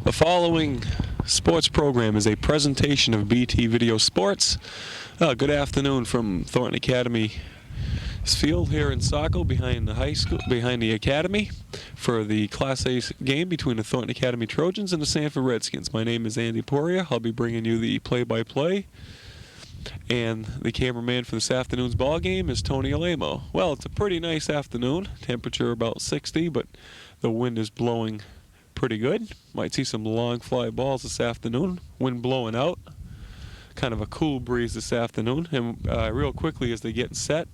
The following sports program is a presentation of BT Video Sports. Good afternoon from Thornton Academy's field here in Saco behind the high school, behind the academy, for the Class A game between the Thornton Academy Trojans and the Sanford Redskins. My name is Andy Poirier. I'll be bringing you the play-by-play. And the cameraman for this afternoon's ball game is Tony Alamo. Well, it's a pretty nice afternoon. Temperature about 60, but the wind is blowing pretty good. Might see some long fly balls this afternoon. Wind blowing out. Kind of a cool breeze this afternoon. And real quickly as they get set,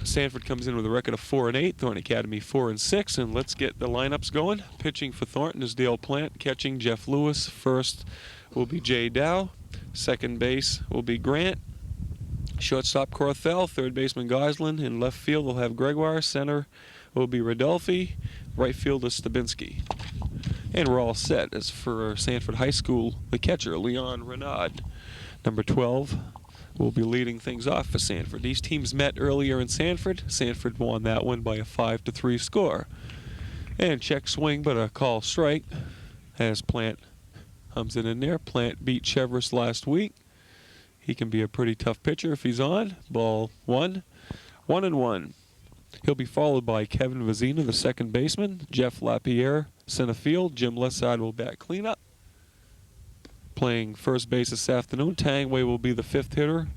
Sanford comes in with a record of 4-8. Thornton Academy 4-6. And let's get the lineups going. Pitching for Thornton is Dale Plant. Catching Jeff Lewis. First will be Jay Dow. Second base will be Grant. Shortstop Corthell. Third baseman Goslin. In left field we'll have Gregoire. Center will be Rodolfi. Right field is Stabinski. And we're all set. As for Sanford High School, the catcher, Leon Renaud. Number 12 will be leading things off for Sanford. These teams met earlier in Sanford. Sanford won that one by a 5-3 score. And check swing, but a call strike as Plant comes in there. Plant beat Chevrolet last week. He can be a pretty tough pitcher if he's on. Ball 1. 1-1. He'll be followed by Kevin Vizina, the second baseman. Jeff Lapierre, center field. Jim Lessard will bat cleanup. Playing first base this afternoon. Tangway will be the fifth hitter.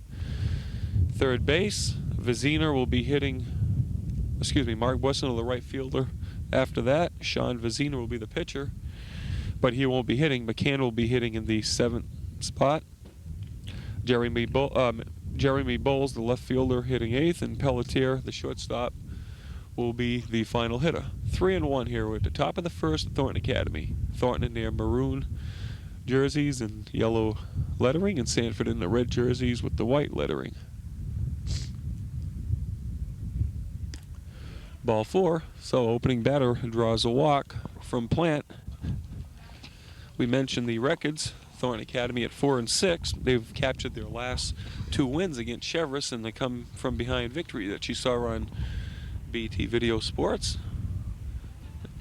Third base. Vizina will be hitting, Mark Wesson, the right fielder. After that, Sean Vizina will be the pitcher, but he won't be hitting. McCann will be hitting in the seventh spot. Jeremy Bowles, the left fielder, hitting eighth, and Pelletier, the shortstop, will be the final hitter. 3-1 here. We're at the top of the first at Thornton Academy. Thornton in their maroon jerseys and yellow lettering, and Sanford in the red jerseys with the white lettering. Ball 4. So opening batter draws a walk from Plant. We mentioned the records. Thornton Academy at 4-6. They've captured their last 2 wins against Chevrolet, and they come from behind victory that you saw on BT Video Sports.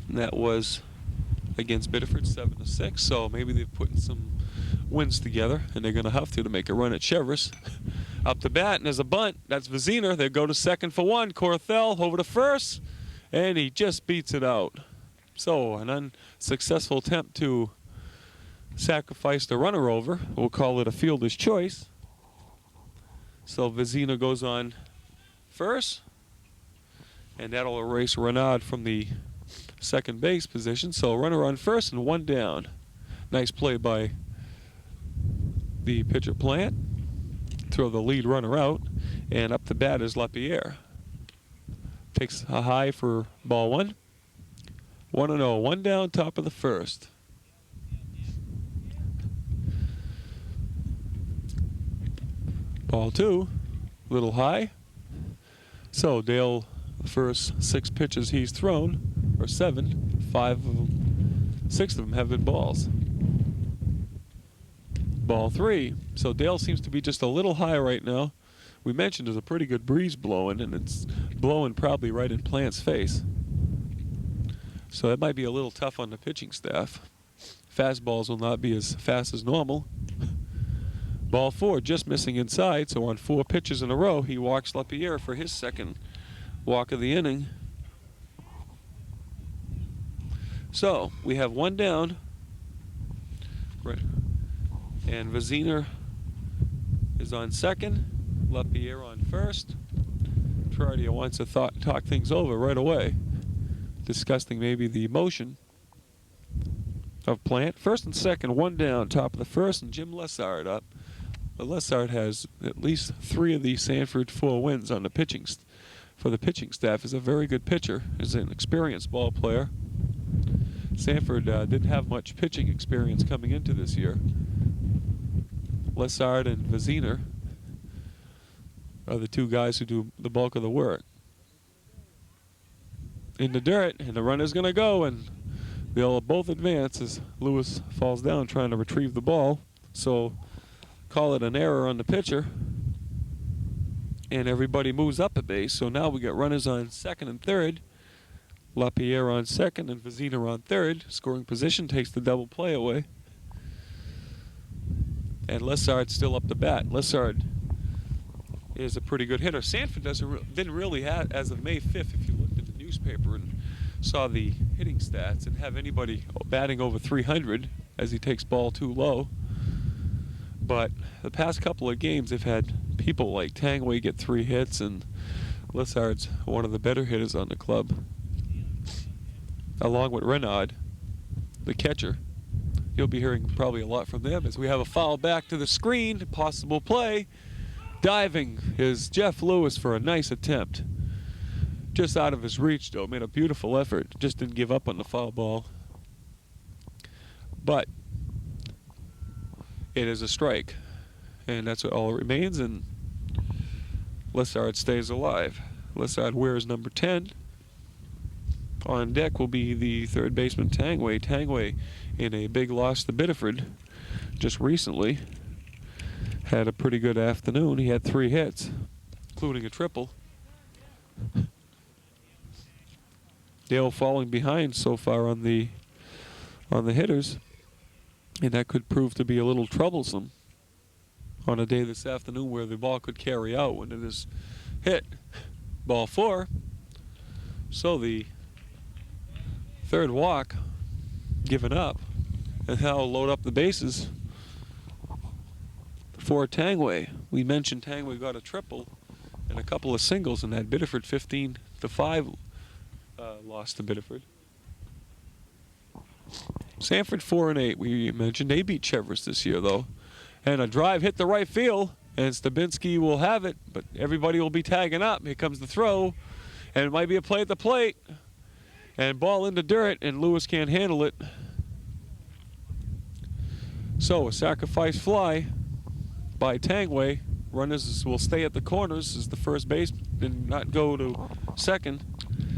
And that was against Biddeford 7-6. So maybe they've put some wins together, and they're going to have to make a run at Chevrolet. Up to bat, and there's a bunt. That's Vizina. They go to second for 1. Corthell over to first, and he just beats it out. So an unsuccessful attempt to sacrifice the runner over. We'll call it a fielder's choice. So Vizina goes on first, and that'll erase Renaud from the second base position. So runner on first and 1 down. Nice play by the pitcher Plant. Throw the lead runner out, and up the bat is Lapierre. Takes a high for ball 1. 1-0, 1 down, top of the first. Ball 2, little high. So Dale, the first 6 pitches he's thrown, or 7, 6 of them have been balls. Ball 3. So Dale seems to be just a little high right now. We mentioned there's a pretty good breeze blowing, and it's blowing probably right in Plant's face. So that might be a little tough on the pitching staff. Fastballs will not be as fast as normal. Ball 4, just missing inside, so on 4 pitches in a row, he walks Lapierre for his second walk of the inning. So we have 1 down. Right. And Vizina is on second. Lapierre on first. Trodia wants to talk things over right away, discussing maybe the motion of Plant. First and second, 1 down, top of the first, and Jim Lessard up. Lessard has at least 3 of the Sanford 4 wins on the pitching for the pitching staff. Is a very good pitcher. Is an experienced ball player. Sanford didn't have much pitching experience coming into this year. Lessard and Vizina are the 2 guys who do the bulk of the work. In the dirt, and the runner's going to go, and they'll both advance as Lewis falls down trying to retrieve the ball. So call it an error on the pitcher, and everybody moves up a base. So now we got runners on second and third. LaPierre on second and Vizina on third. Scoring position takes the double play away. And Lessard's still up to bat. Lessard is a pretty good hitter. Sanford didn't really have, as of May 5th, if you looked at the newspaper and saw the hitting stats, and have anybody batting over 300 as he takes ball too low. But the past couple of games, they've had people like Tangway get 3 hits, and Lessard's one of the better hitters on the club, along with Renaud, the catcher. You'll be hearing probably a lot from them as we have a foul back to the screen. Possible play. Diving is Jeff Lewis for a nice attempt. Just out of his reach, though. Made a beautiful effort. Just didn't give up on the foul ball. But it is a strike. And that's what all remains. And Lessard stays alive. Lessard wears number 10. On deck will be the third baseman Tangway. Tangway, in a big loss to Biddeford just recently, had a pretty good afternoon. He had 3 hits, including a triple. Dale falling behind so far on the hitters, and that could prove to be a little troublesome on a day this afternoon where the ball could carry out when it is hit. Ball 4. So the third walk given up, and now load up the bases for Tangway. We mentioned Tangway got a triple and a couple of singles in that Biddeford 15-5 loss to Biddeford. Sanford 4-8. We mentioned they beat Cheverus this year though, and a drive hit the right field, and Stabinski will have it, but everybody will be tagging up. Here comes the throw, and it might be a play at the plate. And ball into dirt, and Lewis can't handle it. So a sacrifice fly by Tangway. Runners will stay at the corners as the first base and not go to second.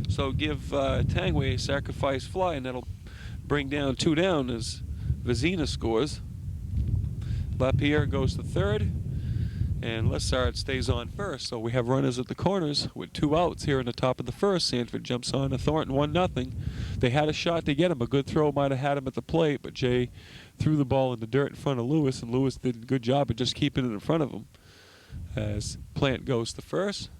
So give Tangway a sacrifice fly, and that'll bring down 2 down as Vizina scores. LaPierre goes to third, and Lessard stays on first. So we have runners at the corners with 2 outs here in the top of the first. Sanford jumps on to Thornton 1-0. They had a shot to get him. A good throw might have had him at the plate, but Jay threw the ball in the dirt in front of Lewis, and Lewis did a good job of just keeping it in front of him. As Plant goes to first.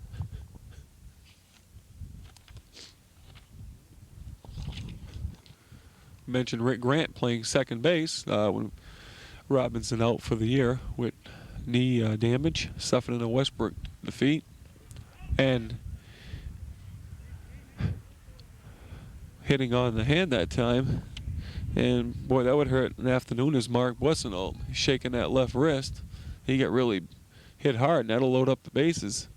Mentioned Rick Grant playing second base when Robinson out for the year with knee damage, suffered in a Westbrook defeat, and hitting on the hand that time. And boy, that would hurt in the afternoon as Mark Boissonneau. He's shaking that left wrist. He got really hit hard, and that'll load up the bases.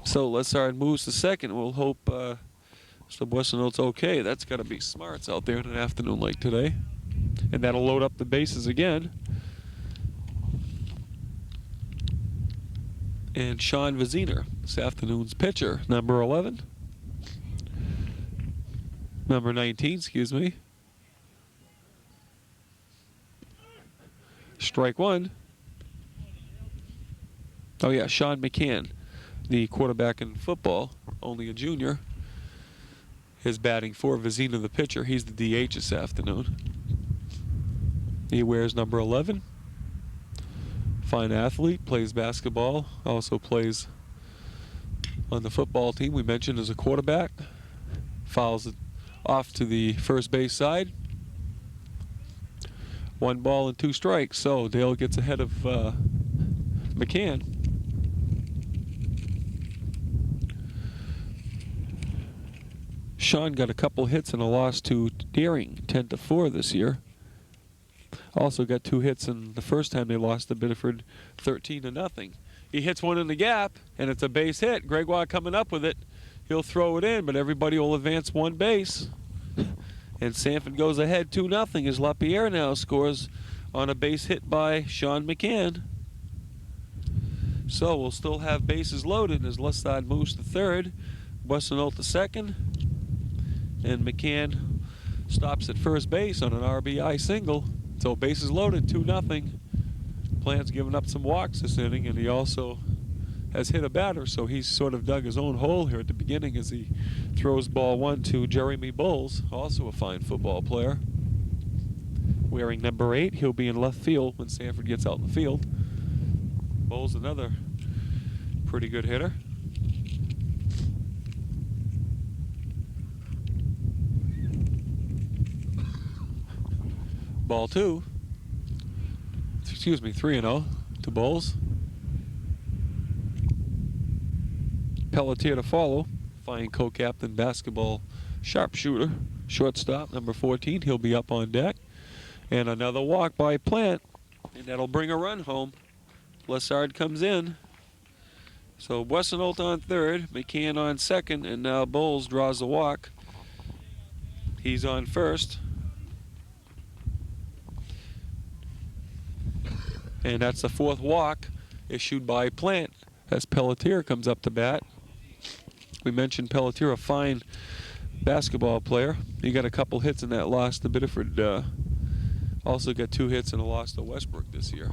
So Lessard moves to second. We'll hope Mr. Boissonneau's okay. That's got to be smarts out there in an afternoon like today. And that'll load up the bases again. And Sean Vizina, this afternoon's pitcher, number 11. Number 19, excuse me. Strike 1. Oh yeah, Sean McCann, the quarterback in football, only a junior, is batting for Vizina, the pitcher. He's the DH this afternoon. He wears number 11. Fine athlete, plays basketball, also plays on the football team we mentioned as a quarterback. Fouls it off to the first base side. 1 ball and 2 strikes, so Dale gets ahead of McCann. Sean got a couple hits in a loss to Deering, 10-4 this year. Also got 2 hits in the first time they lost to Biddeford, 13-0. He hits one in the gap, and it's a base hit. Gregoire coming up with it. He'll throw it in, but everybody will advance 1 base. And Sanford goes ahead 2-0 as LaPierre now scores on a base hit by Sean McCann. So we'll still have bases loaded as Lessard moves to third, Boissonneau to second, and McCann stops at first base on an RBI single. So bases loaded, 2-0. Plant's giving up some walks this inning, and he also has hit a batter, so he's sort of dug his own hole here at the beginning as he throws ball 1 to Jeremy Bowles, also a fine football player. Wearing number 8, he'll be in left field when Sanford gets out in the field. Bowles, another pretty good hitter. Ball 2. Excuse me, 3-0 to Bowles. Pelletier to follow. Fine co-captain basketball sharpshooter. Shortstop, number 14. He'll be up on deck. And another walk by Plant. And that'll bring a run home. Lessard comes in. So Boissonnault on third, McCann on second, and now Bowles draws the walk. He's on first. And that's the 4th walk issued by Plant as Pelletier comes up to bat. We mentioned Pelletier, a fine basketball player. He got a couple hits in that loss to Biddeford. Also got 2 hits in a loss to Westbrook this year.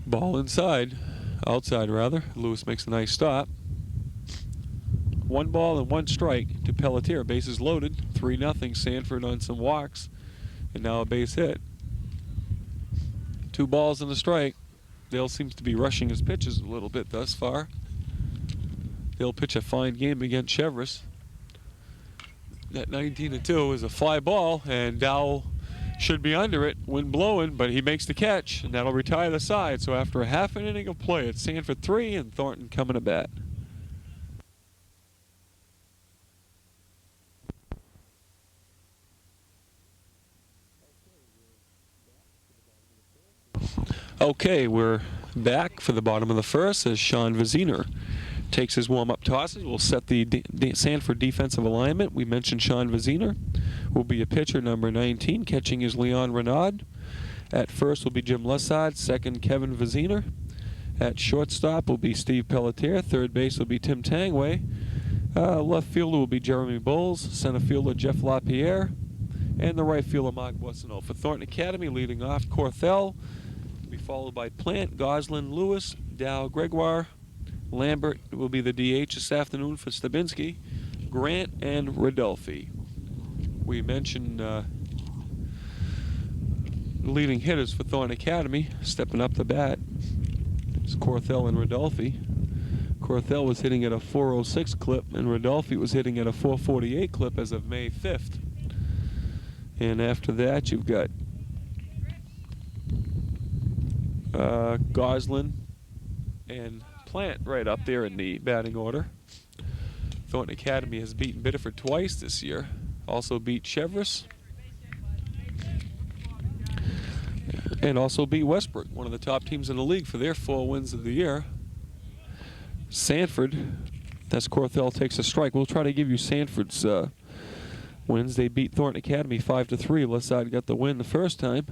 Ball inside, outside rather. Lewis makes a nice stop. 1 ball and 1 strike to Pelletier. Bases loaded. 3-0 Sanford on some walks. And now a base hit. 2 balls and a strike. Dale seems to be rushing his pitches a little bit thus far. They'll pitch a fine game against Chevrolet. That 19-2 is a fly ball, and Dowell should be under it, wind blowing, but he makes the catch, and that'll retire the side. So after a half an inning of play, it's Sanford 3 and Thornton coming to bat. Okay, we're back for the bottom of the first as Sean Viziner takes his warm-up tosses. We'll set the Sanford defensive alignment. We mentioned Sean Viziner will be a pitcher, number 19. Catching is Leon Renaud. At first will be Jim Lessard. Second, Kevin Viziner. At shortstop will be Steve Pelletier. Third base will be Tim Tangway. Left fielder will be Jeremy Bowles. Center fielder Jeff LaPierre. And the right fielder Mark Boissonnault. For Thornton Academy, leading off Corthell. Be followed by Plant, Goslin, Lewis, Dow, Gregoire. Lambert will be the DH this afternoon for Stabinski, Grant, and Rodolfi. We mentioned leading hitters for Thornton Academy. Stepping up the bat is Corthell and Rodolfi. Corthell was hitting at a 406 clip, and Rodolfi was hitting at a 448 clip as of May 5th. And after that, you've got Goslin and Plant right up there in the batting order. Thornton Academy has beaten Biddeford twice this year. Also beat Chevrolet. And also beat Westbrook, one of the top teams in the league, for their 4 wins of the year. Sanford, that's Corthell takes a strike. We'll try to give you Sanford's wins. They beat Thornton Academy 5-3. Left side got the win the first time.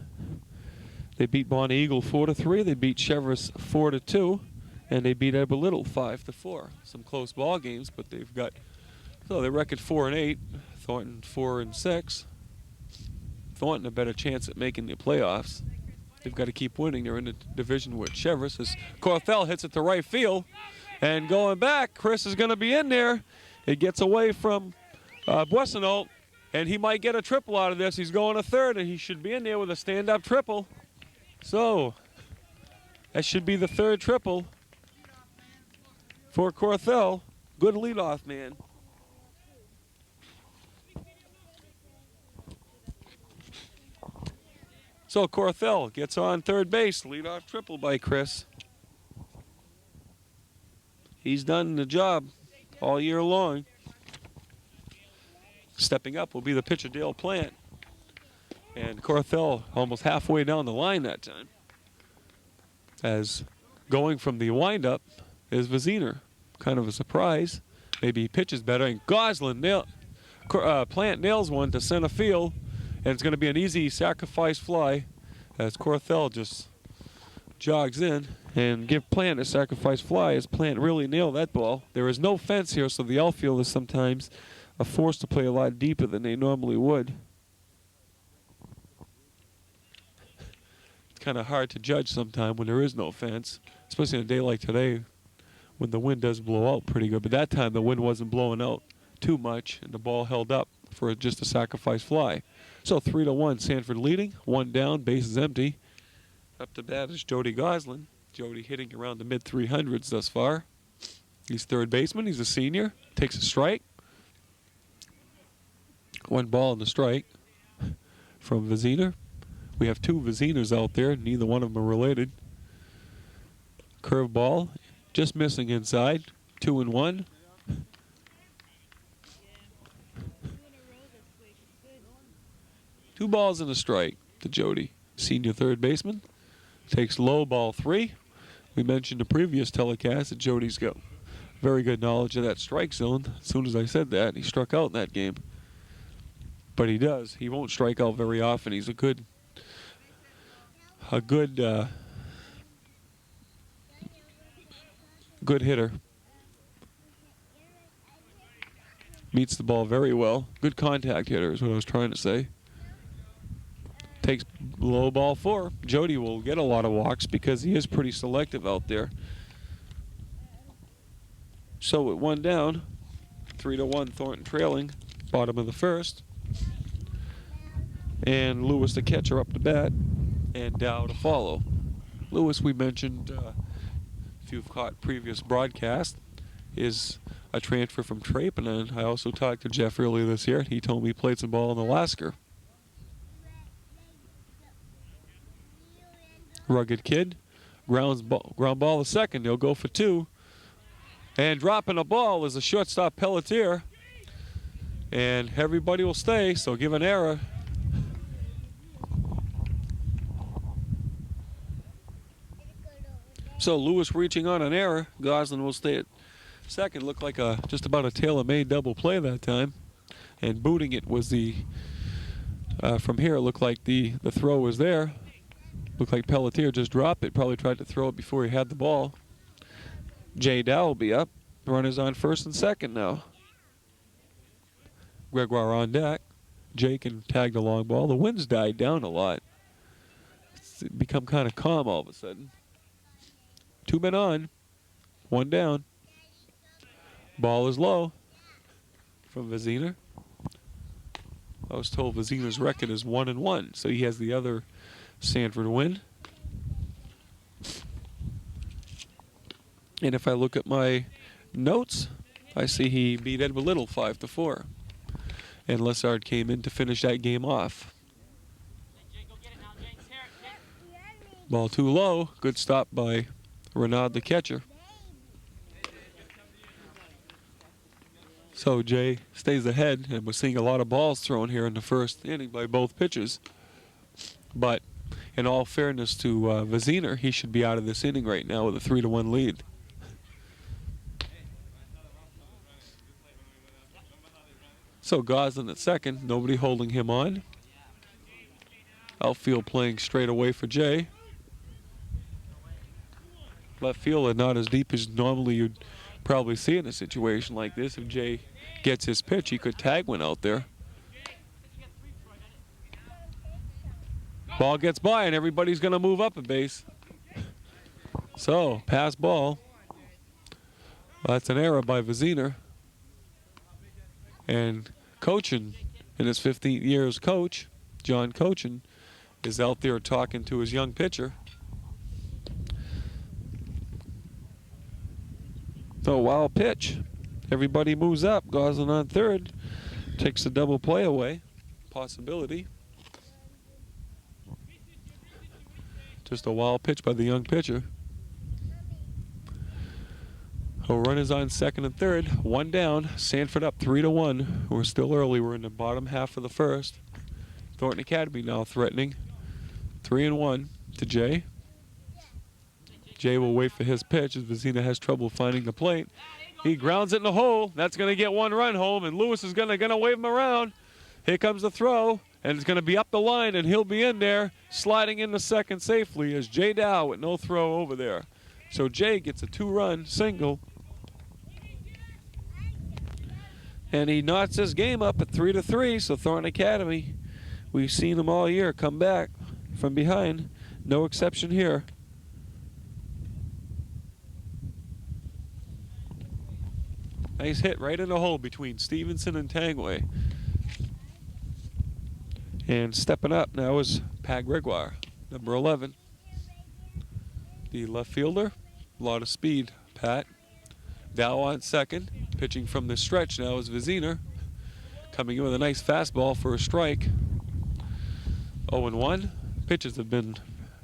They beat Bonnie Eagle 4-3. They beat Chevrolet 4-2. And they beat Eber Little 5-4. Some close ball games, but they've got, so they record 4-8. Thornton 4-6. Thornton a better chance at making the playoffs. They've got to keep winning. They're in the division with Chevrolet. As Corthell hits it to right field, and going back, Chris is going to be in there. It gets away from Boissonnault, and he might get a triple out of this. He's going to third, and he should be in there with a stand-up triple. So that should be the 3rd triple for Corthell. Good leadoff man. So Corthell gets on third base. Leadoff triple by Chris. He's done the job all year long. Stepping up will be the pitcher Dale Plant. And Corthell almost halfway down the line that time. As going from the windup is Viziner. Kind of a surprise. Maybe he pitches better. And Goslin, Plant nails one to center field. And it's going to be an easy sacrifice fly as Corthell just jogs in and give Plant a sacrifice fly as Plant really nailed that ball. There is no fence here, so the outfielders sometimes are forced to play a lot deeper than they normally would. kind of hard to judge sometime when there is no fence, especially on a day like today when the wind does blow out pretty good. But that time the wind wasn't blowing out too much, and the ball held up for just a sacrifice fly. So 3-1, Sanford leading, 1 down, bases empty. Up to bat is Jody Goslin. Jody hitting around the mid-300s thus far. He's third baseman. He's a senior. Takes a strike. 1 ball and a strike from Vizina. We have 2 Vizinas out there. Neither one of them are related. Curve ball, just missing inside. 2-1. Two balls and a strike to Jody. Senior third baseman. Takes low, ball 3. We mentioned the previous telecast that Jody's got very good knowledge of that strike zone. As soon as I said that, he struck out in that game. But he does. He won't strike out very often. He's a good hitter. Meets the ball very well. Good contact hitter is what I was trying to say. Takes low, ball 4. Jody will get a lot of walks because he is pretty selective out there. So with 1 down, 3-1, Thornton trailing, bottom of the first. And Lewis, the catcher, up to bat, and Dow to follow. Lewis, we mentioned, if you've caught previous broadcasts, is a transfer from Trape, and then I also talked to Jeff earlier this year. He told me he played some ball in Alaska. Rugged kid, ground ball to second. He'll go for 2. And dropping a ball is the shortstop Pelletier. And everybody will stay, so give an error. So Lewis reaching on an error. Goslin will stay at second. Looked like just about a tailor-made double play that time. And booting it was from here, it looked like the throw was there. Looked like Pelletier just dropped it. Probably tried to throw it before he had the ball. Jay Dow will be up. Runners on first and second now. Gregoire on deck. Jay can tag the long ball. The wind's died down a lot. It's become kind of calm all of a sudden. 2 men on. 1 down. Ball is low from Vizina. I was told Vizina's record is 1-1, so he has the other Sanford win. And if I look at my notes, I see he beat Edward Little 5-4. And Lessard came in to finish that game off. Ball too low. Good stop by Renaud, the catcher. So Jay stays ahead, and we're seeing a lot of balls thrown here in the first inning by both pitchers. But in all fairness to Vizina, he should be out of this inning right now with a 3-1 lead. So Goslin at second, nobody holding him on. Outfield playing straight away for Jay. Left field not as deep as normally you'd probably see in a situation like this. If Jay gets his pitch, he could tag one out there. Ball gets by and everybody's going to move up a base. So, pass ball. That's an error by Vizina. And Cochin, in his 15th year as coach, John Cochin, is out there talking to his young pitcher. So, wild pitch. Everybody moves up. Goslin on third. Takes the double play away. Possibility. Just a wild pitch by the young pitcher. Runners on second and third. 1 down. Sanford up 3-1. We're still early. We're in the bottom half of the first. Thornton Academy now threatening. 3-1 to Jay. Jay will wait for his pitch as Vizina has trouble finding the plate. He grounds it in the hole. That's going to get 1 run home, and Lewis is going to wave him around. Here comes the throw, and it's going to be up the line, and he'll be in there, sliding into second safely as Jay Dow with no throw over there. So Jay gets a 2-run single. And he knots his game up at 3-3, so Thornton Academy, we've seen them all year come back from behind. no exception here. Nice hit right in the hole between Stevenson and Tangway. And stepping up now is Pat Gregoire, number 11. The left fielder, a lot of speed, Pat. Dow on second. Pitching from the stretch now is Viziner. Coming in with a nice fastball for a strike. 0-1. Pitches have been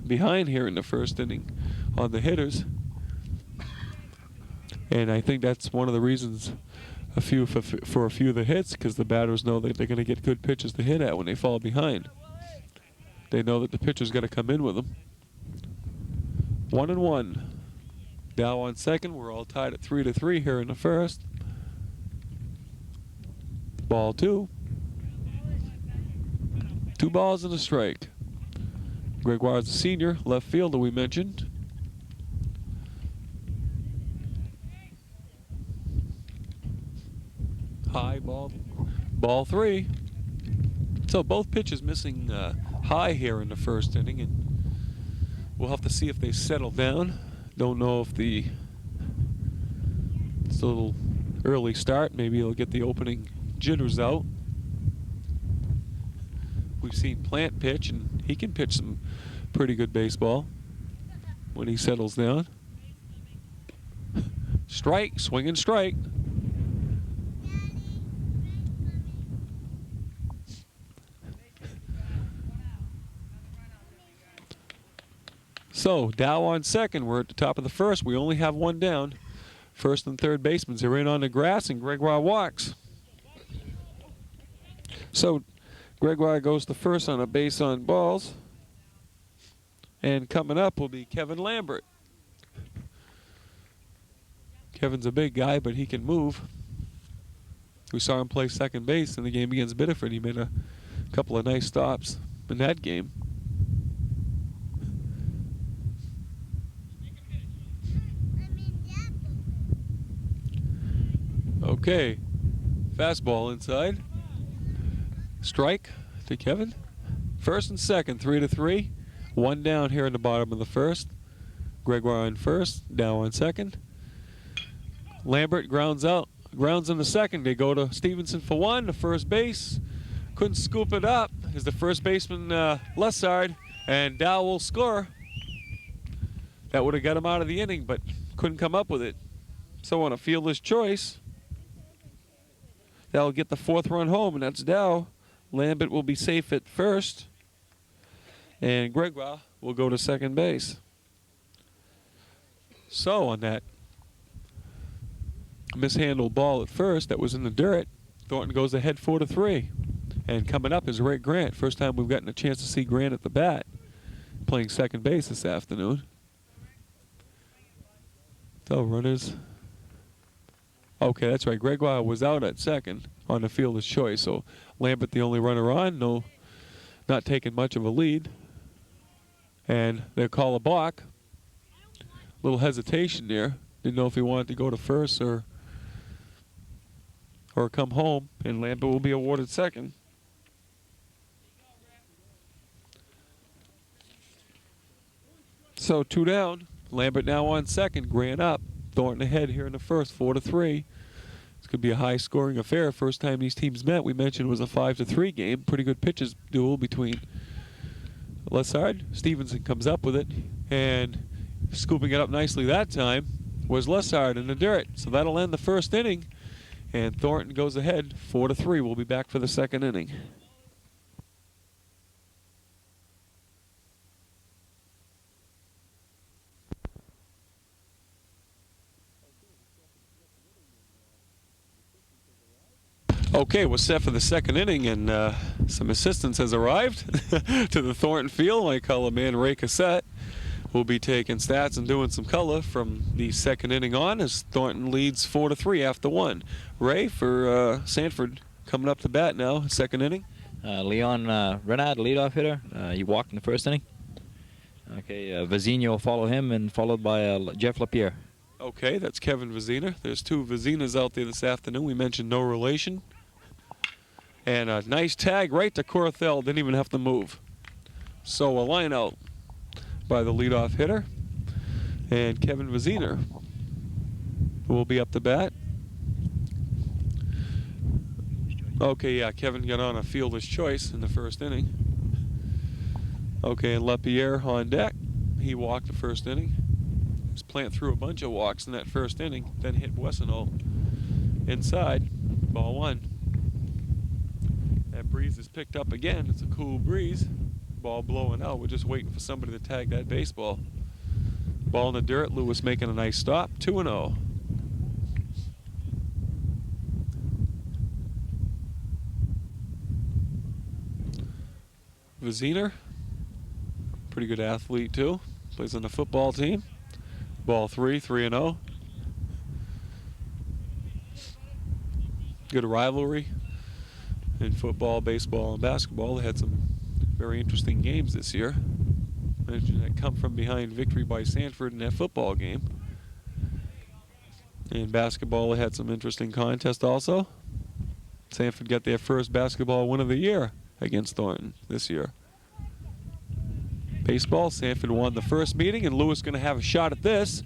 behind here in the first inning on the hitters. And I think that's one of the reasons for a few of the hits, because the batters know that they're going to get good pitches to hit at when they fall behind. They know that the pitcher's got to come in with them. 1-1. Dow on second. We're all tied at 3-3 here in the first. Ball 2. 2 balls and a strike. Gregoire's a senior, left fielder we mentioned. High ball. Ball 3. So both pitches missing high here in the first inning, and we'll have to see if they settle down. Don't know if it's a little early start. Maybe he'll get the opening jitters out. We've seen Plant pitch, and he can pitch some pretty good baseball when he settles down. Strike, swing and strike. So Dow on second. We're at the top of the first. We only have one down. First and third basemen are in on the grass, and Gregoire walks. So Gregoire goes to first on a base on balls. And coming up will be Kevin Lambert. Kevin's a big guy, but he can move. We saw him play second base in the game against Biddeford. He made a couple of nice stops in that game. Okay, fastball inside. Strike to Kevin. First and second, 3-3. One down here in the bottom of the first. Gregoire on first, Dow on second. Lambert grounds out, grounds in the second. They go to Stevenson for one, to first base. Couldn't scoop it up as the first baseman left side, and Dow will score. That would have got him out of the inning, but couldn't come up with it. So on a fielder's choice, that'll get the fourth run home, and that's Dow. Lambert will be safe at first, and Gregoire will go to second base. So on that mishandled ball at first that was in the dirt, Thornton goes ahead 4-3. And coming up is Ray Grant. First time we've gotten a chance to see Grant at the bat, playing second base this afternoon. So runners. Okay, that's right. Gregoire was out at second on the fielder's choice. So Lambert the only runner on. No, not taking much of a lead. And they'll call a balk. Little hesitation there. Didn't know if he wanted to go to first or come home. And Lambert will be awarded second. So 2 down. Lambert now on second. Grant up. Thornton ahead here in the first, 4-3. It's going to be a high-scoring affair. First time these teams met, we mentioned, was a 5-3 game. Pretty good pitches duel between left side. Stevenson comes up with it, and scooping it up nicely that time was Lessard in the dirt. So that'll end the first inning, and Thornton goes ahead 4-3. We'll be back for the second inning. Okay, we're set for the second inning, and some assistance has arrived to the Thornton field. My color man, Ray Cassette, will be taking stats and doing some color from the second inning on as Thornton leads 4-3 after 1. Ray, for Sanford, coming up to bat now, second inning. Leon Renard, leadoff hitter. He walked in the first inning. Okay, Vizino will follow him, and followed by Jeff Lapierre. Okay, that's Kevin Vizina. There's 2 Vizinas out there this afternoon. We mentioned no relation. And a nice tag right to Corthell. Didn't even have to move. So a line out. by the leadoff hitter. And Kevin Vaziner will be up to bat. Okay, yeah, Kevin got on a fielder's choice in the first inning. Okay, and LaPierre on deck. He walked the first inning. His Plant threw a bunch of walks in that first inning, then hit Wessenholt inside. Ball 1. That breeze is picked up again. It's a cool breeze. Ball blowing out. We're just waiting for somebody to tag that baseball. Ball in the dirt. Lewis making a nice stop. 2-0. Vaziner, pretty good athlete too. Plays on the football team. Ball 3, 3-0. Good rivalry in football, baseball, and basketball. They had some very interesting games this year. Mentioned that come from behind victory by Sanford in that football game. In basketball, they had some interesting contests also. Sanford got their first basketball win of the year against Thornton this year. Baseball, Sanford won the first meeting, and Lewis going to have a shot at this.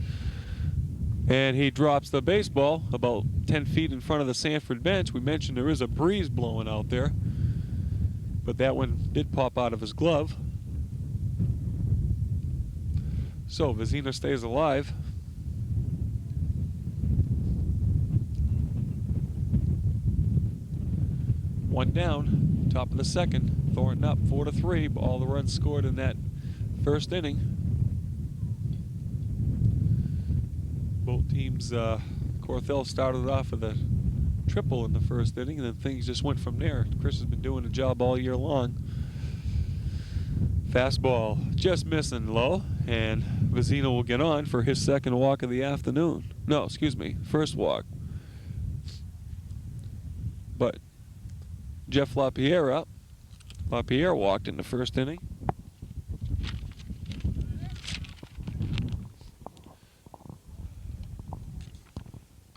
And he drops the baseball about 10 feet in front of the Sanford bench. We mentioned there is a breeze blowing out there, but that one did pop out of his glove. So Vaziner stays alive. One down, top of the second. Thornton up 4-3. All the runs scored in that first inning. Both teams, Corthell started off with a triple in the first inning, and then things just went from there. Chris has been doing a job all year long. Fastball just missing low, and Vazina will get on for his second walk of the afternoon. No, excuse me, first walk. But Jeff LaPierre up. LaPierre walked in the first inning.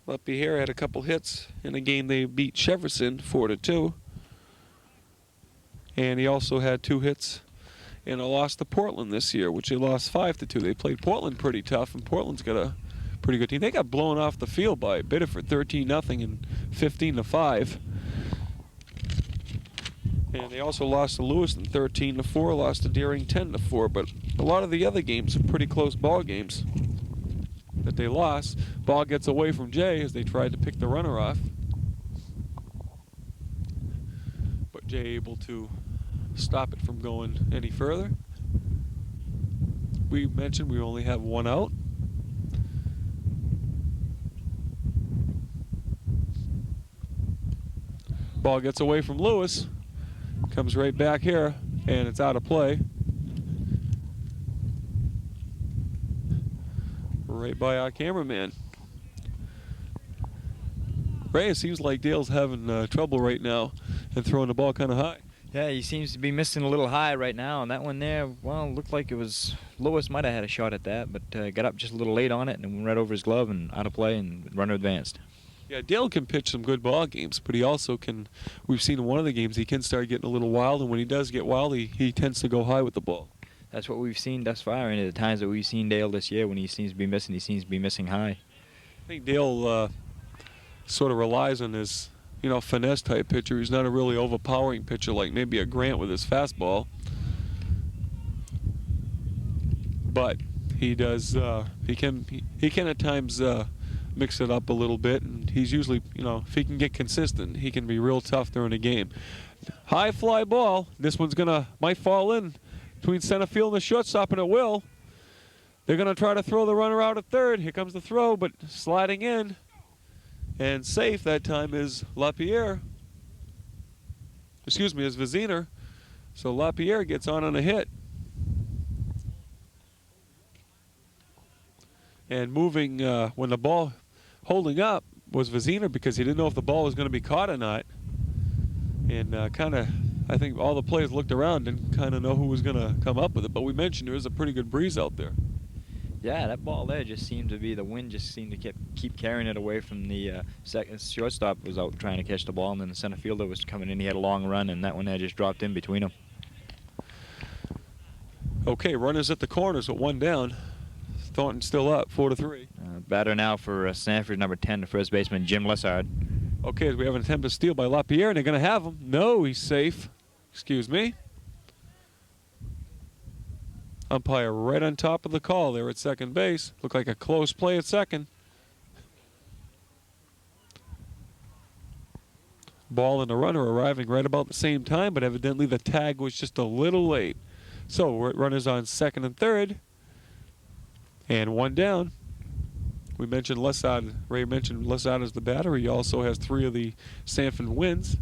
LaPierre had a couple hits in a game they beat Jefferson 4-2. And he also had 2 hits in a loss to Portland this year, which they lost 5-2. They played Portland pretty tough, and Portland's got a pretty good team. They got blown off the field by Biddeford 13-0 and 15-5. And they also lost to Lewiston 13-4, lost to Deering 10-4. But a lot of the other games are pretty close ball games that they lost. Ball gets away from Jay as they tried to pick the runner off. But Jay able to stop it from going any further. We mentioned we only have 1 out. Ball gets away from Lewis. Comes right back here, and it's out of play. Right by our cameraman. Ray, it seems like Dale's having trouble right now and throwing the ball kind of high. Yeah, he seems to be missing a little high right now, and that one there, well, looked like it was Lewis might have had a shot at that, but got up just a little late on it and went right over his glove and out of play, and runner advanced. Yeah, Dale can pitch some good ball games, but he also can, we've seen in one of the games, he can start getting a little wild, and when he does get wild, he tends to go high with the ball. That's what we've seen thus far, and at the times that we've seen Dale this year, when he seems to be missing high. I think Dale sort of relies on his, finesse type pitcher. He's not a really overpowering pitcher like maybe a Grant with his fastball. But he does, he can at times mix it up a little bit, and he's usually, if he can get consistent, he can be real tough during a game. High fly ball. This one's might fall in between center field and the shortstop, and it will. They're going to try to throw the runner out at third. Here comes the throw, but sliding in. And safe that time is LaPierre. Excuse me, is Vaziner. So LaPierre gets on a hit. And moving when the ball holding up was Vaziner, because he didn't know if the ball was going to be caught or not. And I think all the players looked around and kind of know who was going to come up with it. But we mentioned there was a pretty good breeze out there. Yeah, that ball there just seemed to be, the wind just seemed to keep carrying it away from the second. Shortstop was out trying to catch the ball, and then the center fielder was coming in. He had a long run, and that one there just dropped in between them. Okay, runners at the corners with one down. Thornton still up, 4-3. Batter now for Sanford, number 10, the first baseman, Jim Lessard. Okay, we have an attempt to steal by LaPierre, and they're going to have him. No, he's safe. Excuse me. Umpire right on top of the call there at second base. Looked like a close play at second. Ball and the runner arriving right about the same time, but evidently the tag was just a little late. So runners on second and third, and one down. We mentioned Lessard. Ray mentioned Lessard as the batter. He also has 3 of the Sanford wins.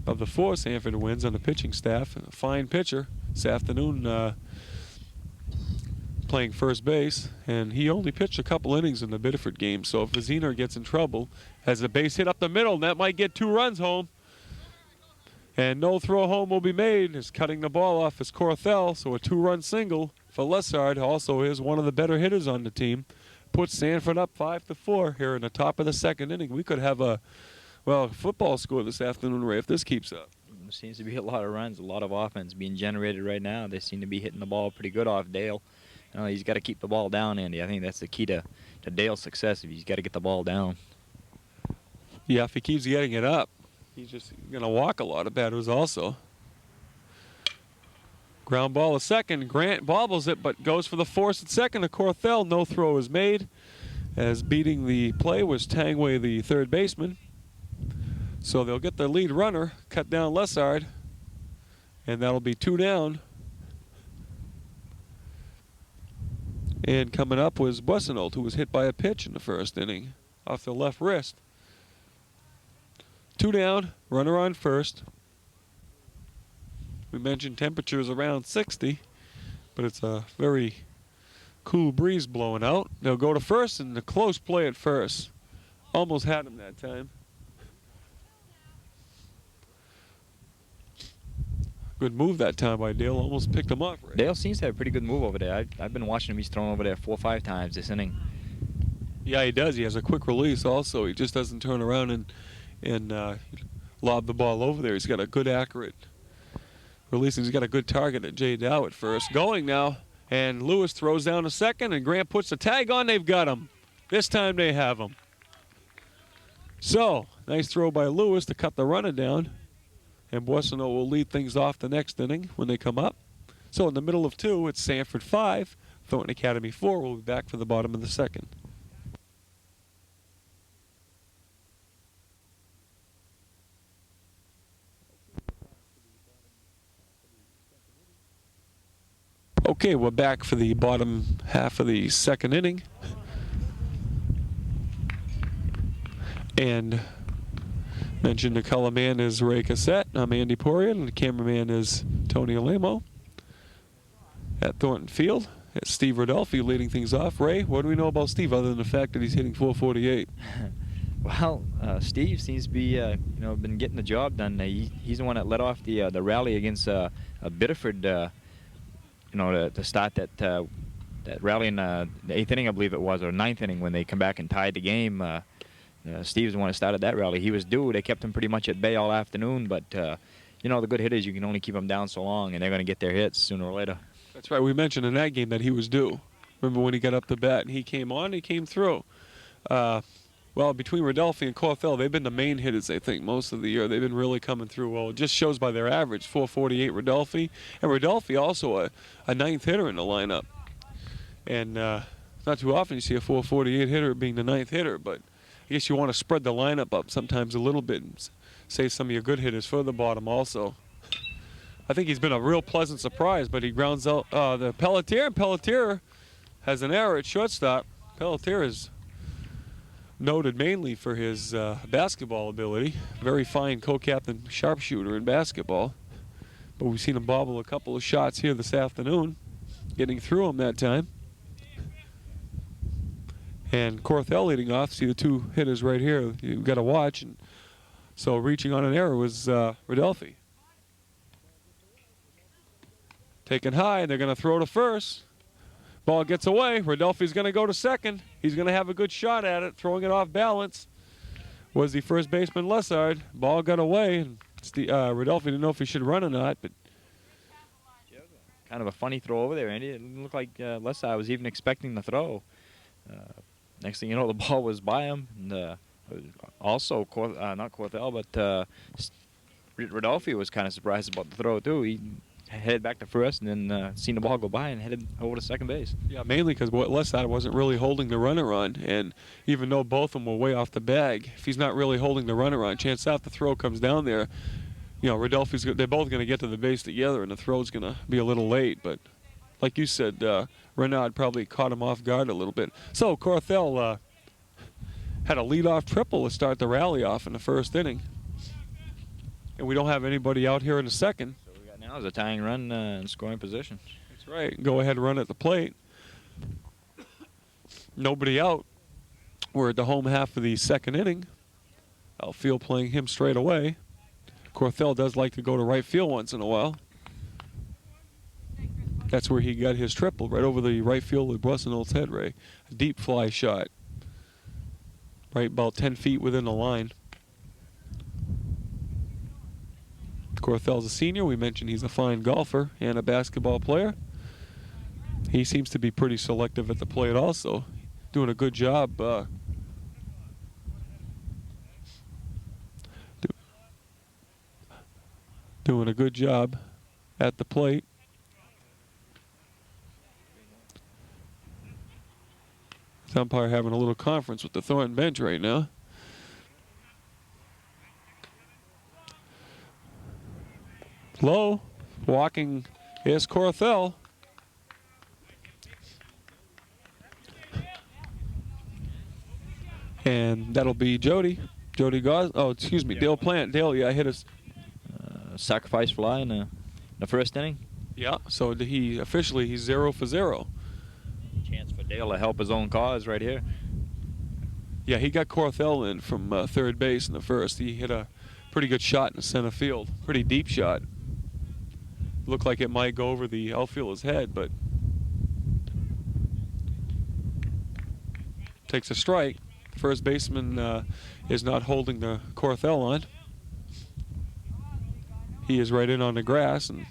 Of the 4 Sanford wins on the pitching staff. A fine pitcher this afternoon, playing first base, and he only pitched a couple innings in the Biddeford game. So if Viziner gets in trouble, has a base hit up the middle, and that might get 2 runs home. And no throw home will be made. Is cutting the ball off is Corthell, so a 2-run single for Lessard. Also is one of the better hitters on the team. Puts Sanford up 5-4 here in the top of the second inning. We could have a football score this afternoon, Ray, if this keeps up. There seems to be a lot of runs, a lot of offense being generated right now. They seem to be hitting the ball pretty good off Dale. He's got to keep the ball down, Andy. I think that's the key to Dale's success. If he's got to get the ball down. Yeah, if he keeps getting it up, he's just going to walk a lot of batters also. Ground ball at second. Grant bobbles it, but goes for the force at second to Corthell. No throw is made, as beating the play was Tangway, the third baseman. So they'll get their lead runner, cut down Lessard, and that'll be 2 down. And coming up was Boissonnault, who was hit by a pitch in the first inning off the left wrist. 2 down, runner on first. We mentioned temperatures around 60, but it's a very cool breeze blowing out. They'll go to first, and a close play at first. Almost had him that time. Good move that time by Dale. Almost picked him up. Right? Dale seems to have a pretty good move over there. I've been watching him. He's thrown over there 4 or 5 times this inning. Yeah, he does. He has a quick release also. He just doesn't turn around and lob the ball over there. He's got a good accurate release. He's got a good target at Jay Dow at first. Going now, and Lewis throws down a second, and Grant puts the tag on. They've got him. This time they have him. So, nice throw by Lewis to cut the runner down. And Boissonnault will lead things off the next inning when they come up. So in the middle of 2, it's Sanford 5, Thornton Academy 4. We'll be back for the bottom of the second. Okay, we're back for the bottom half of the second inning. And mentioned the color man is Ray Cassette. I'm Andy Poirier, and the cameraman is Tony Alamo. At Thornton Field, it's Steve Rodolfi leading things off. Ray, what do we know about Steve other than the fact that he's hitting 448? Well, Steve seems to be, been getting the job done. He's the one that led off the rally against Biddeford, to start that rally in the 8th inning, I believe it was, or 9th inning, when they come back and tied the game. Steve's the one that started that rally. He was due. They kept him pretty much at bay all afternoon, but the good hitters, you can only keep them down so long, and they're going to get their hits sooner or later. That's right. We mentioned in that game that he was due. Remember when he got up to bat and he came on, he came through. Well, between Rodolfi and Corthell, they've been the main hitters, I think, most of the year. They've been really coming through well. It just shows by their average, 448 Rodolfi. And Rodolfi also a 9th hitter in the lineup. And not too often you see a 448 hitter being the 9th hitter, but I guess you want to spread the lineup up sometimes a little bit and save some of your good hitters for the bottom also. I think he's been a real pleasant surprise, but he grounds out the Pelletier, and Pelletier has an error at shortstop. Pelletier is noted mainly for his basketball ability. Very fine co-captain sharpshooter in basketball. But we've seen him bobble a couple of shots here this afternoon, getting through him that time. And Corthell leading off. See the 2 hitters right here. You've got to watch. And so reaching on an error was Rodolfi. Taken high, and they're going to throw to first. Ball gets away. Rodolfi's going to go to second. He's going to have a good shot at it. Throwing it off balance was the first baseman Lessard. Ball got away. And Rodolfi didn't know if he should run or not, but kind of a funny throw over there, Andy. It looked like Lessard was even expecting the throw. Next thing you know, the ball was by him. And, also, not Corthell, but Rodolfi was kind of surprised about the throw, too. He headed back to first and then seen the ball go by and headed over to second base. Yeah, mainly because Lessard wasn't really holding the runner on, and even though both of them were way off the bag, if he's not really holding the runner on, chance out the throw comes down there, you know, they're both going to get to the base together, and the throw's going to be a little late. But like you said, Renard probably caught him off guard a little bit. So Corthell had a leadoff triple to start the rally off in the first inning, and we don't have anybody out here in the second. So we got now is a tying run in scoring position. That's right. Go ahead, run at the plate. Nobody out. We're at the home half of the second inning. Outfield playing him straight away. Corthell does like to go to right field once in a while. That's where he got his triple, right over the right field with Brussenol's head, Ray. A deep fly shot. Right about 10 feet within the line. Corthell's a senior. We mentioned he's a fine golfer and a basketball player. He seems to be pretty selective at the plate also. Doing a good job doing a good job at the plate. The umpire having a little conference with the Thornton bench right now. Low, walking is Corthell. And that'll be Jody. Dale Plant. Dale, yeah, hit us. Sacrifice fly in the first inning. Yeah, so he's 0 for 0. Chance for Dale to help his own cause right here. Yeah, he got Corthell in from third base in the first. He hit a pretty good shot in the center field. Pretty deep shot. Looked like it might go over the outfielder's head, but takes a strike. First baseman is not holding the Corthell on. He is right in on the grass, and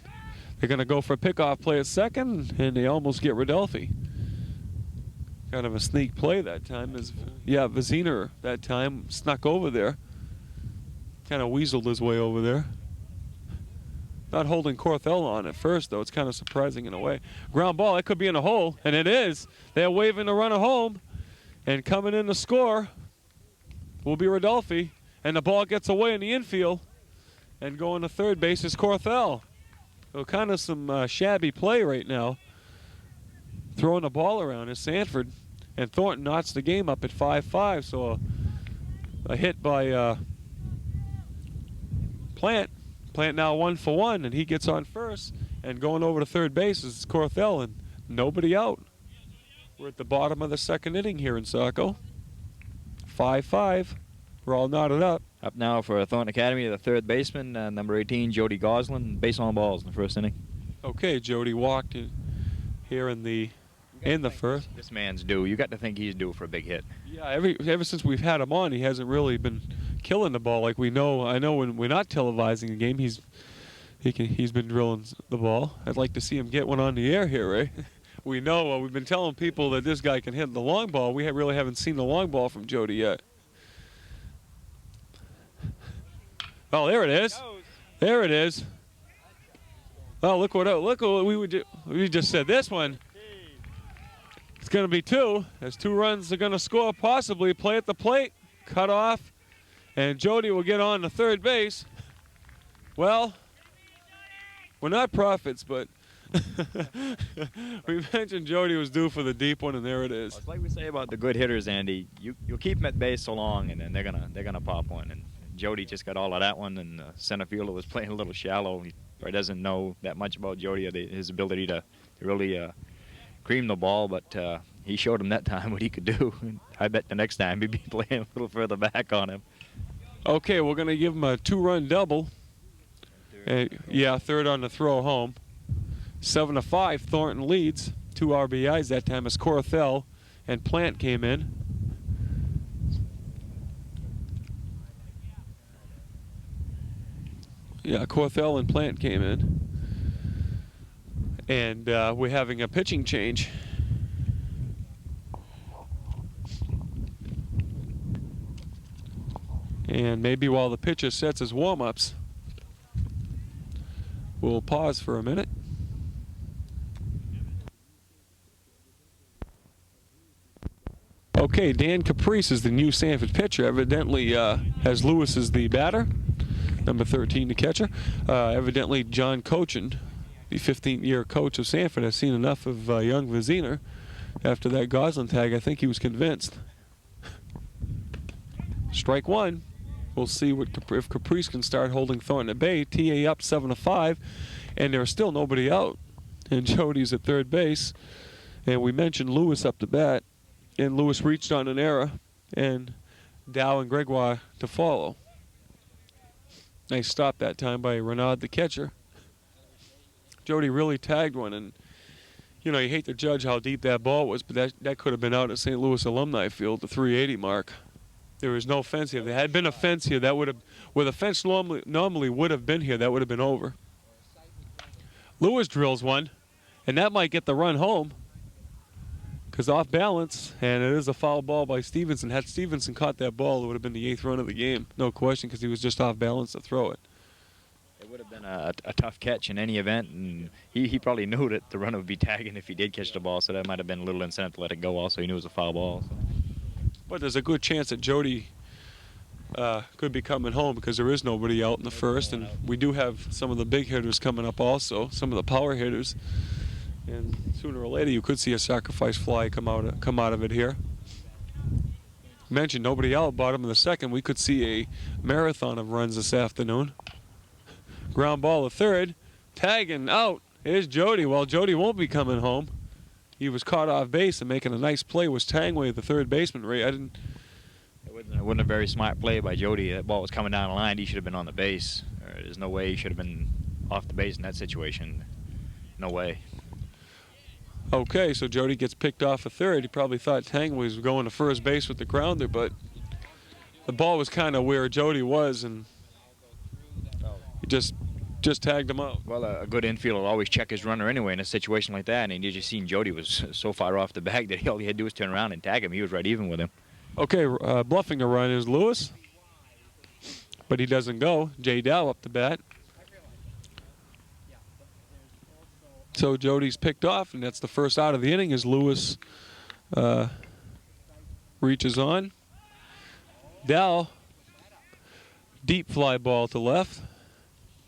they're going to go for a pickoff play at second, and they almost get Rodolfi. Kind of a sneak play that time. Viziner that time snuck over there. Kind of weaseled his way over there. Not holding Corthell on at first, though. It's kind of surprising in a way. Ground ball, that could be in a hole, and it is. They're waving the runner home, and coming in to score will be Rodolfi, and the ball gets away in the infield. And going to third base is Corthell. So kind of some shabby play right now. Throwing the ball around is Sanford. And Thornton knots the game up at 5-5. So a hit by Plant. Plant now 1 for 1, and he gets on first. And going over to third base is Corthell, and nobody out. We're at the bottom of the second inning here in Saco. 5-5. We're all knotted up. Up now for Thornton Academy, the third baseman, number 18, Jody Goslin, base on balls in the first inning. Okay, Jody walked in here in the first. This man's due. You got to think he's due for a big hit. Yeah, ever since we've had him on, he hasn't really been killing the ball like we know. I know when we're not televising a game, he's been drilling the ball. I'd like to see him get one on the air here, Ray. We know we've been telling people that this guy can hit the long ball. We really haven't seen the long ball from Jody yet. Oh, there it is. There it is. Oh, look what we just said. This one, it's going to be 2. As 2 runs they're going to score, possibly. Play at the plate, cut off, and Jody will get on to third base. Well, we're not prophets, but we mentioned Jody was due for the deep one, and there it is. It's like we say about the good hitters, Andy. You'll keep them at base so long, and then they're gonna pop one. And Jody just got all of that one, and the center fielder was playing a little shallow. He probably doesn't know that much about Jody or his ability to really cream the ball, but he showed him that time what he could do. I bet the next time he'd be playing a little further back on him. Okay, we're going to give him a 2-run double. Yeah, third on the throw home. 7-5, Thornton leads. 2 RBIs that time as Corthell and Plant came in. Yeah, Corthell and Plant came in. And we're having a pitching change. And maybe while the pitcher sets his warm-ups, we'll pause for a minute. Okay, Dan Caprice is the new Sanford pitcher. Evidently has Lewis as the batter, number 13, the catcher. Evidently John Cochin, the 15th-year coach of Sanford, has seen enough of young Vizina. After that Goslin tag, I think he was convinced. Strike one. We'll see if Caprice can start holding Thornton at bay. TA up 7-5, and there's still nobody out. And Jody's at third base. And we mentioned Lewis up to bat. And Lewis reached on an error, and Dow and Gregoire to follow. Nice stop that time by Renaud, the catcher. Jody really tagged one, and you know, you hate to judge how deep that ball was, but that could have been out at St. Louis Alumni Field, the 380 mark. There was no fence here. If there had been a fence here, that would have, where the fence normally would have been here, that would have been over. Lewis drills one, and that might get the run home. Because off balance, and it is a foul ball by Stevenson. Had Stevenson caught that ball, it would have been the 8th run of the game. No question, because he was just off balance to throw it. It would have been a tough catch in any event, and he probably knew that the runner would be tagging if he did catch the ball, so that might have been a little incentive to let it go also. He knew it was a foul ball. So. But there's a good chance that Jody could be coming home because there is nobody out in the first, and we do have some of the big hitters coming up also, some of the power hitters. And sooner or later, you could see a sacrifice fly come out of it here. Mentioned nobody out, bottom of the second. We could see a marathon of runs this afternoon. Ground ball to third, tagging out is Jody. Well, Jody won't be coming home. He was caught off base and making a nice play. Was Tangway, the third baseman. Ray, It wasn't a very smart play by Jody. That ball was coming down the line. He should have been on the base. There's no way he should have been off the base in that situation. No way. Okay, so Jody gets picked off at third. He probably thought Tangway was going to first base with the grounder, but the ball was kind of where Jody was, and he just tagged him out. Well, a good infielder will always check his runner anyway in a situation like that, and you just seen Jody was so far off the bag that all he had to do was turn around and tag him. He was right even with him. Okay, bluffing the run is Lewis, but he doesn't go. Jay Dow up to bat. So Jody's picked off, and that's the first out of the inning as Lewis reaches on. Dow, deep fly ball to left.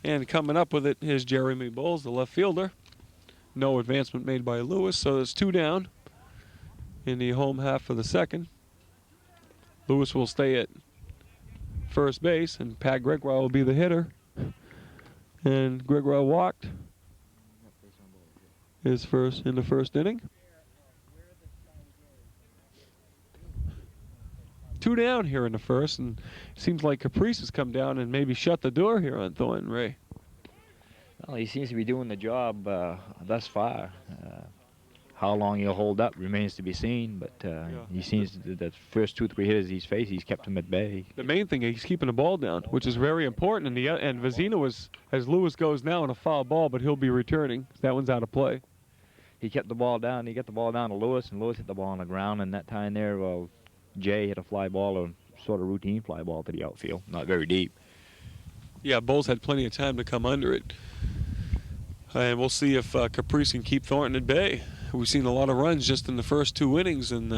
And coming up with it is Jeremy Bowles, the left fielder. No advancement made by Lewis, so there's 2 down in the home half of the second. Lewis will stay at first base, and Pat Gregoire will be the hitter. And Gregoire walked his first in the first inning. 2 down here in the first, and it seems like Caprice has come down and maybe shut the door here on Thornton, Ray. Well, he seems to be doing the job thus far. How long he'll hold up remains to be seen, but he seems that the first 2-3 hitters he's faced, he's kept them at bay. The main thing is he's keeping the ball down, which is very important. And Vizina was, as Lewis goes now, in a foul ball, but he'll be returning. That one's out of play. He kept the ball down. He got the ball down to Lewis, and Lewis hit the ball on the ground. And that time there, well, Jay hit a fly ball, a sort of routine fly ball to the outfield, not very deep. Yeah, Bowles had plenty of time to come under it. And we'll see if Caprice can keep Thornton at bay. We've seen a lot of runs just in the first 2 innings, and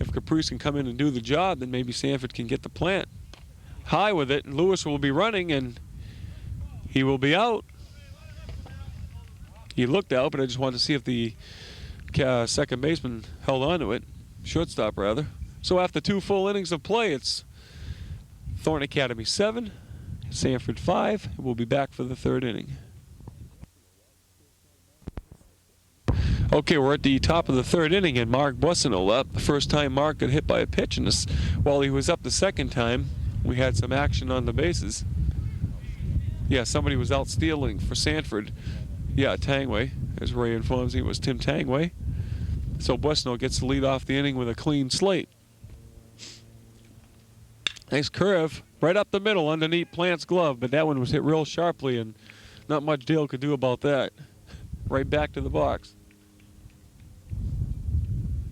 if Caprice can come in and do the job, then maybe Sanford can get the plant. High with it, and Lewis will be running, and he will be out. He looked out, but I just wanted to see if the second baseman held on to it. Shortstop, rather. So after 2 full innings of play, it's Thornton Academy 7, Sanford 5. We'll be back for the 3rd inning. Okay, we're at the top of the 3rd inning, and Mark Boissonneau up. The first time Mark got hit by a pitch, and while he was up the second time, we had some action on the bases. Yeah, somebody was out stealing for Sanford. Yeah, Tangway, as Ray informs me, it was Tim Tangway. So Boissonneau gets to lead off the inning with a clean slate. Nice curve, right up the middle underneath Plant's glove, but that one was hit real sharply, and not much Dale could do about that. right back to the box.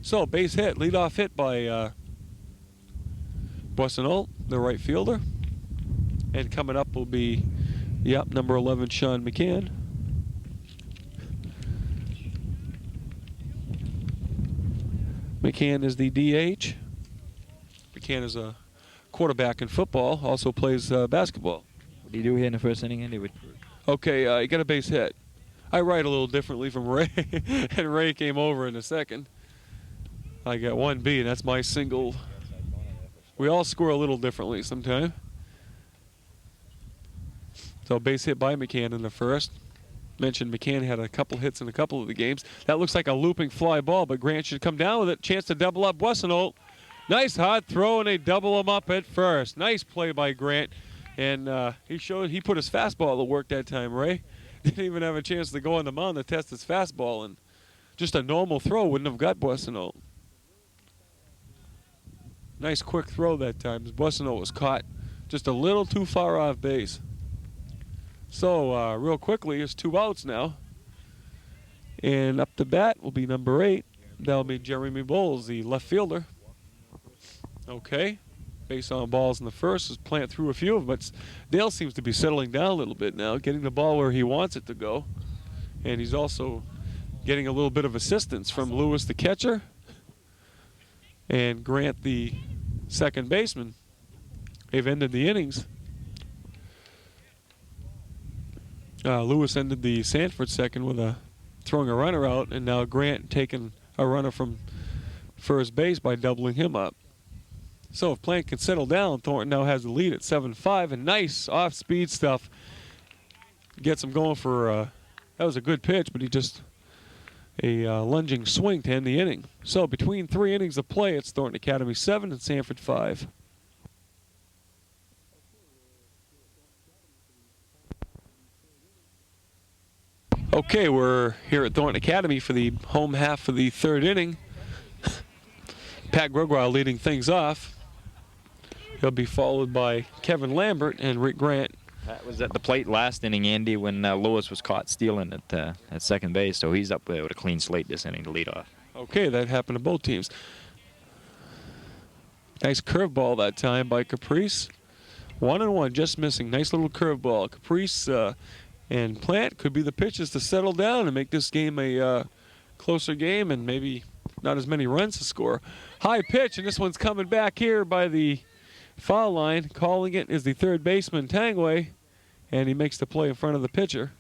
So base hit, leadoff hit by Boissonneau, the right fielder. And coming up will be, yep, number 11, Sean McCann. McCann is the DH. McCann is a quarterback in football, also plays basketball. What do you do here in the first inning, Andy? Okay, you got a base hit. I write a little differently from Ray, and Ray came over in a second. I got 1B, and that's my single. We all score a little differently sometimes. So base hit by McCann in the first. Mentioned McCann had a couple hits in a couple of the games. That looks like a looping fly ball, but Grant should come down with it. Chance to double up Boissonneau. Nice hard throw, and they double him up at first. Nice play by Grant. And he put his fastball to work that time, Ray. Didn't even have a chance to go on the mound to test his fastball, and just a normal throw wouldn't have got Boissonneau. Nice quick throw that time. Boissonneau was caught just a little too far off base. So real quickly, it's 2 outs now. And up to bat will be number 8. That'll be Jeremy Bowles, the left fielder. Okay. Base on balls in the first. Is Plant through a few of them, but Dale seems to be settling down a little bit now, getting the ball where he wants it to go. And he's also getting a little bit of assistance from Lewis, the catcher, and Grant, the second baseman. They've ended the innings. Lewis ended the Sanford second with throwing a runner out, and now Grant taking a runner from first base by doubling him up. So if Plant can settle down, Thornton now has the lead at 7-5, and nice off-speed stuff gets him going for, that was a good pitch, but he just, a lunging swing to end the inning. So between 3 innings of play, it's Thornton Academy 7 and Sanford 5. Okay, we're here at Thornton Academy for the home half of the 3rd inning. Pat Gregoire leading things off. He'll be followed by Kevin Lambert and Rick Grant. Pat was at the plate last inning, Andy, when Lewis was caught stealing at second base, so he's up there with a clean slate this inning to lead off. Okay, that happened to both teams. Nice curveball that time by Caprice. 1-1, just missing. Nice little curveball. Caprice and Plant could be the pitches to settle down and make this game a closer game and maybe not as many runs to score. High pitch, and this one's coming back here by the foul line. Calling it is the third baseman, Tangway, and he makes the play in front of the pitcher.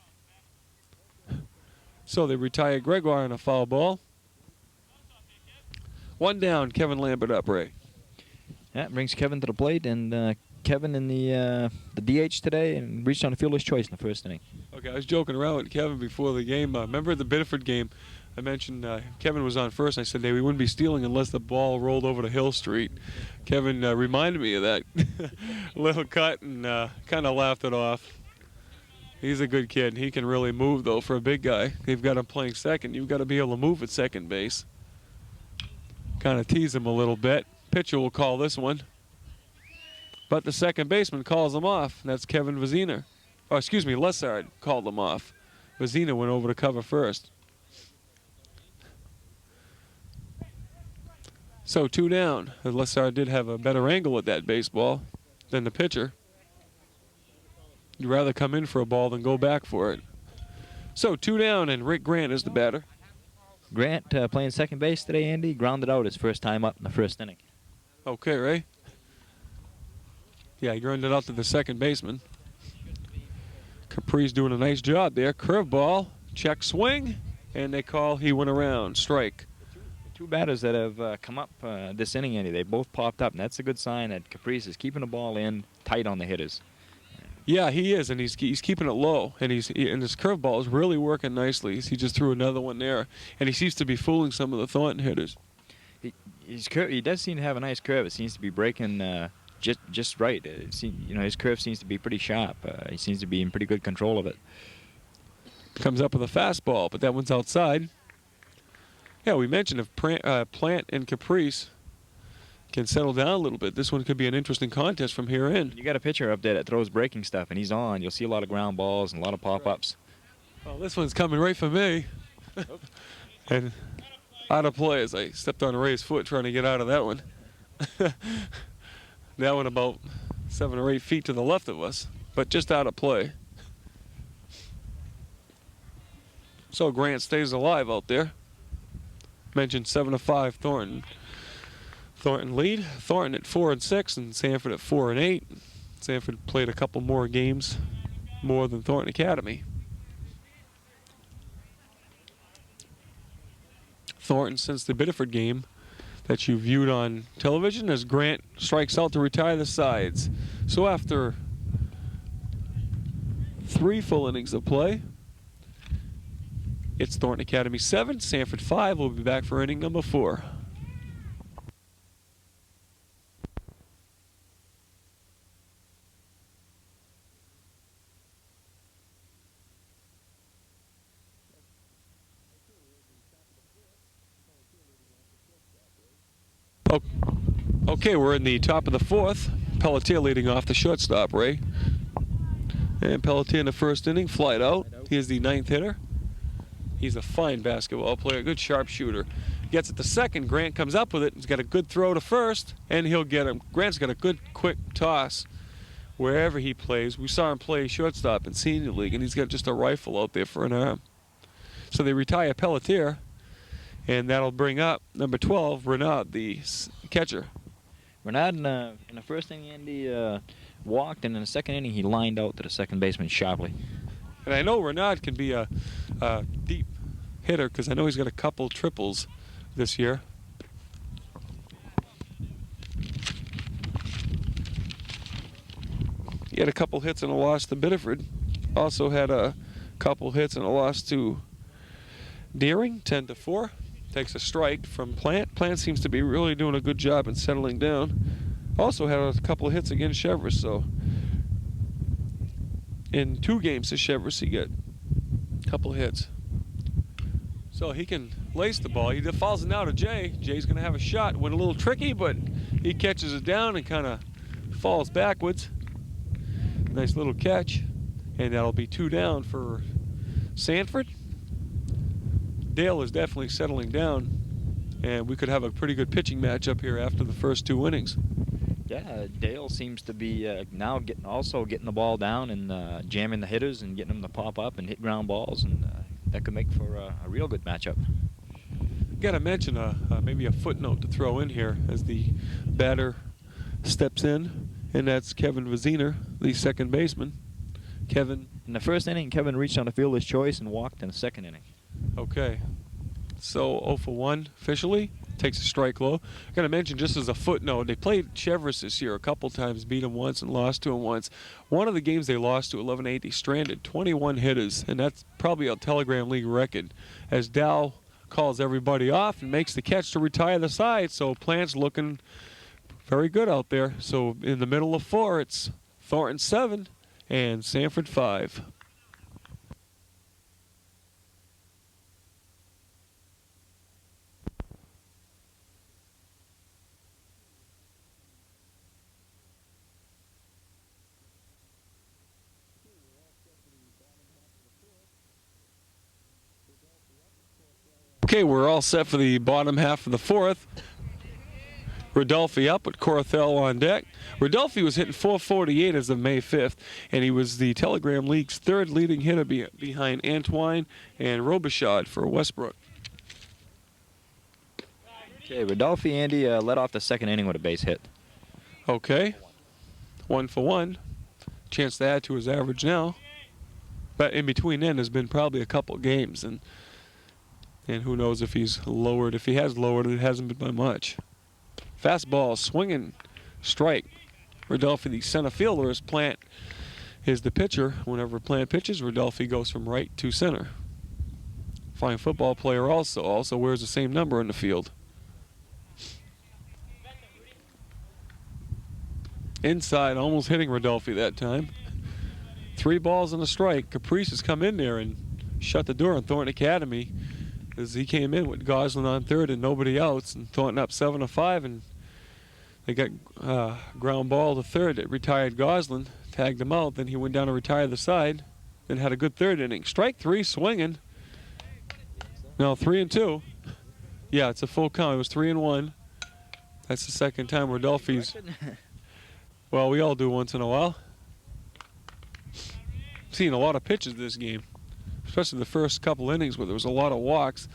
So they retire Gregoire on a foul ball. 1 down, Kevin Lambert up, Ray. That brings Kevin to the plate, and Kevin in the DH today and reached on a fielder's choice in the first inning. Okay, I was joking around with Kevin before the game. Remember the Biddeford game? I mentioned Kevin was on first. I said, hey, we wouldn't be stealing unless the ball rolled over to Hill Street. Kevin reminded me of that little cut and kind of laughed it off. He's a good kid. He can really move, though, for a big guy. They've got him playing second. You've got to be able to move at second base. Kind of tease him a little bit. Pitcher will call this one. But the second baseman calls him off. That's Kevin Vizina. Oh, excuse me, Lessard called him off. Vizina went over to cover first. So 2 down. Lessard did have a better angle at that baseball than the pitcher. You'd rather come in for a ball than go back for it. So 2 down, and Rick Grant is the batter. Grant playing second base today, Andy. Grounded out his first time up in the first inning. Okay, Ray. Yeah, he grounded out to the second baseman. Capri's doing a nice job there. Curveball, check swing, and they call he went around. Strike. The 2 batters that have come up this inning, Andy, they both popped up, and that's a good sign that Caprice is keeping the ball in tight on the hitters. Yeah, he is, and he's keeping it low, and his curveball is really working nicely. He just threw another one there, and he seems to be fooling some of the Thornton hitters. He does seem to have a nice curve. It seems to be breaking just right. His curve seems to be pretty sharp. He seems to be in pretty good control of it. Comes up with a fastball, but that one's outside. Yeah, we mentioned if Plant and Caprice can settle down a little bit, this one could be an interesting contest from here in. You got a pitcher up there that throws breaking stuff, and he's on. You'll see a lot of ground balls and a lot of pop-ups. Well, this one's coming right for me. And out of play as I stepped on Ray's foot trying to get out of that one. That one about 7 or 8 feet to the left of us, but just out of play. So Grant stays alive out there. Mentioned 7-5 Thornton. Thornton lead. Thornton at 4-6 and Sanford at 4-8. Sanford played a couple more games more than Thornton Academy. Thornton, since the Biddeford game that you viewed on television, as Grant strikes out to retire the sides. So after 3 full innings of play, it's Thornton Academy 7, Sanford 5. We'll be back for inning number 4. Okay, we're in the top of the 4th. Pelletier leading off the shortstop, Ray. And Pelletier in the first inning, flied out. He is the 9th hitter. He's a fine basketball player, good sharpshooter. Gets it to second, Grant comes up with it. He's got a good throw to first, and he'll get him. Grant's got a good, quick toss wherever he plays. We saw him play shortstop in senior league, and he's got just a rifle out there for an arm. So they retire Pelletier, and that'll bring up number 12, Renaud, the catcher. Renaud in the first inning, Andy walked, and in the second inning, he lined out to the second baseman sharply. And I know Renaud can be a deep hitter because I know he's got a couple triples this year. He had a couple hits and a loss to Biddeford. Also had a couple hits and a loss to Deering, 10-4. Takes a strike from Plant. Plant seems to be really doing a good job in settling down. Also had a couple of hits against Chevrolet, so in 2 games to Chevrolet, he got a couple of hits. So he can lace the ball. He falls it now to Jay. Jay's going to have a shot. Went a little tricky, but he catches it down and kind of falls backwards. Nice little catch. And that'll be 2 down for Sanford. Dale is definitely settling down, and we could have a pretty good pitching matchup here after the first 2 innings. Yeah, Dale seems to be now getting the ball down and jamming the hitters and getting them to pop up and hit ground balls, and that could make for a real good matchup. Got to mention maybe a footnote to throw in here as the batter steps in, and that's Kevin Viziner, the second baseman. Kevin. In the first inning, Kevin reached on the fielder's choice and walked in the second inning. Okay, so 0 for 1 officially. Takes a strike low. I got to mention, just as a footnote, they played Chevrolet this year a couple times, beat them once and lost to them once. One of the games they lost to 11-8, they stranded 21 hitters, and that's probably a Telegram League record, as Dow calls everybody off and makes the catch to retire the side. So Plant's looking very good out there. So in the middle of 4, it's Thornton 7 and Sanford 5. Okay, we're all set for the bottom half of the 4th. Rodolphe up with Corthell on deck. Rodolphe was hitting .448 as of May 5th, and he was the Telegram League's 3rd leading hitter behind Antoine and Robichaud for Westbrook. Okay, Rodolphe, Andy, led off the second inning with a base hit. Okay, 1 for 1. Chance to add to his average now. But in between then, there's been probably a couple games, and who knows if he's lowered. If he has lowered it, hasn't been by much. Fastball, swinging, strike. Rodolphe, the center fielder, as Plant is the pitcher. Whenever Plant pitches, Rodolphe goes from right to center. Fine football player also wears the same number in the field. Inside, almost hitting Rodolphe that time. 3 balls and a strike. Caprice has come in there and shut the door on Thornton Academy, as he came in with Goslin on third and nobody else, and Thornton up 7-5, and they got ground ball to third that retired Goslin, tagged him out, then he went down to retire the side, and had a good third inning. Strike 3 swinging. No, 3-2. Yeah, it's a full count. It was 3-1. That's the second time Rodolfi's. Well, we all do once in a while. Seen a lot of pitches this game, especially the first couple innings where there was a lot of walks.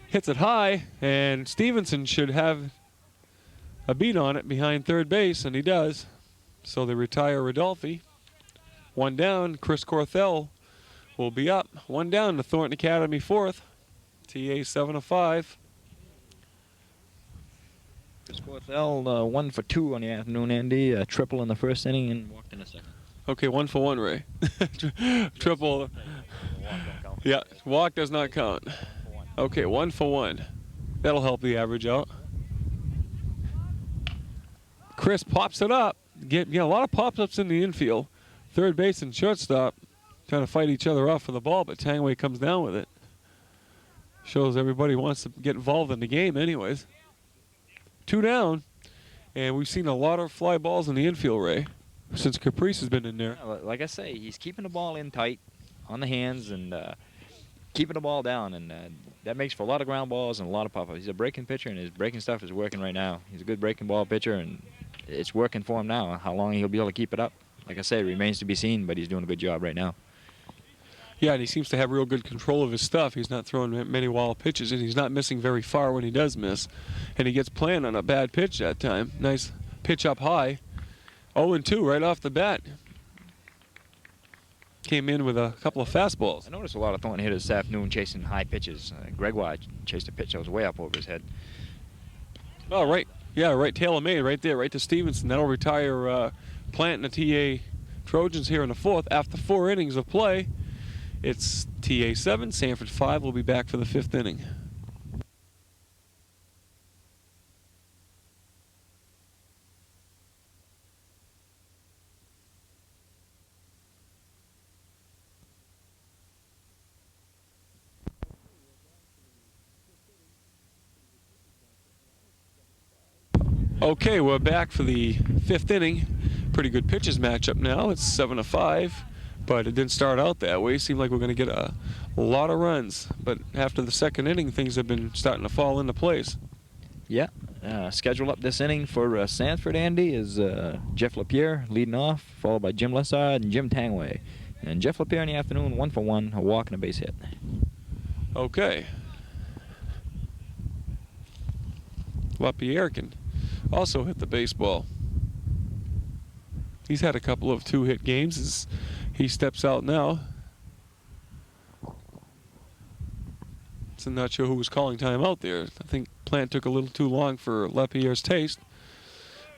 Hits it high, and Stevenson should have a beat on it behind third base, and he does. So they retire Rodolfi. 1 down. Chris Corthell will be up. 1 down to Thornton Academy fourth. TA 7-5. Chris Corthell 1 for 2 on the afternoon, Andy. A triple in the first inning and walked in the second. Okay, 1 for 1, Ray. Triple. Yeah, walk does not count. Okay, 1 for 1. That'll help the average out. Chris pops it up. A lot of pop-ups in the infield. Third base and shortstop trying to fight each other off for the ball, but Tangway comes down with it. Shows everybody wants to get involved in the game anyways. 2 down, and we've seen a lot of fly balls in the infield, Ray, since Caprice has been in there. Yeah, like I say, he's keeping the ball in tight on the hands and keeping the ball down, and that makes for a lot of ground balls and a lot of pop-ups. He's a breaking pitcher, and his breaking stuff is working right now. He's a good breaking ball pitcher, and it's working for him now. How long he'll be able to keep it up, like I say, it remains to be seen, but he's doing a good job right now. Yeah, and he seems to have real good control of his stuff. He's not throwing many wild pitches, and he's not missing very far when he does miss. And he gets planned on a bad pitch that time. Nice pitch up high. 0-2 right off the bat. Came in with a couple of fastballs. I noticed a lot of Thornton hitters this afternoon chasing high pitches. Gregoire chased a pitch that was way up over his head. Oh, right. Yeah, right. Tailor-made right there, right to Stevenson. That'll retire Plant and the TA Trojans here in the fourth. After 4 innings of play, it's TA 7, Sanford 5. Will be back for the 5th inning. Okay, we're back for the 5th inning. Pretty good pitches matchup now. It's 7-5, but it didn't start out that way. It seemed like we're going to get a lot of runs, but after the 2nd inning, things have been starting to fall into place. Yeah, scheduled up this inning for Sanford, Andy, is Jeff Lapierre leading off, followed by Jim Lessard and Jim Tangway. And Jeff Lapierre in the afternoon, 1 for 1, a walk and a base hit. Okay. Lapierre can also hit the baseball. He's had a couple of 2-hit games as he steps out now. So I'm not sure who was calling time out there. I think Plant took a little too long for Lapierre's taste,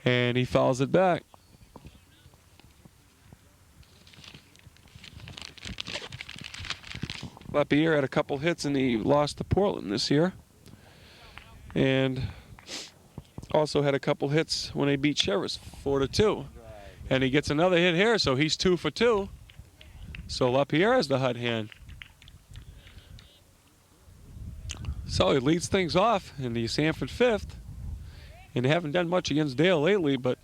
and he fouls it back. Lapierre had a couple hits and he lost to Portland this year, and also had a couple hits when they beat Sheriffs 4-2. And he gets another hit here, so he's 2 for 2. So Lapierre has the hot hand. So he leads things off in the Sanford 5th. And they haven't done much against Dale lately, but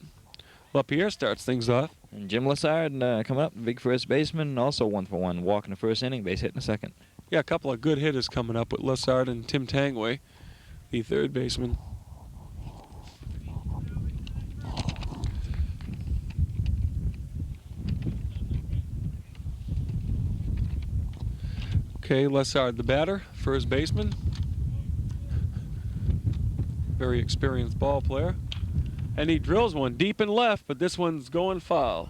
Lapierre starts things off. And Jim Lessard coming up, big first baseman, also 1 for 1, walk in the first inning, base hit in the second. Yeah, a couple of good hitters coming up with Lessard and Tim Tangway, the third baseman. Okay, Lessard the batter, first baseman. Very experienced ball player. And he drills one deep and left, but this one's going foul.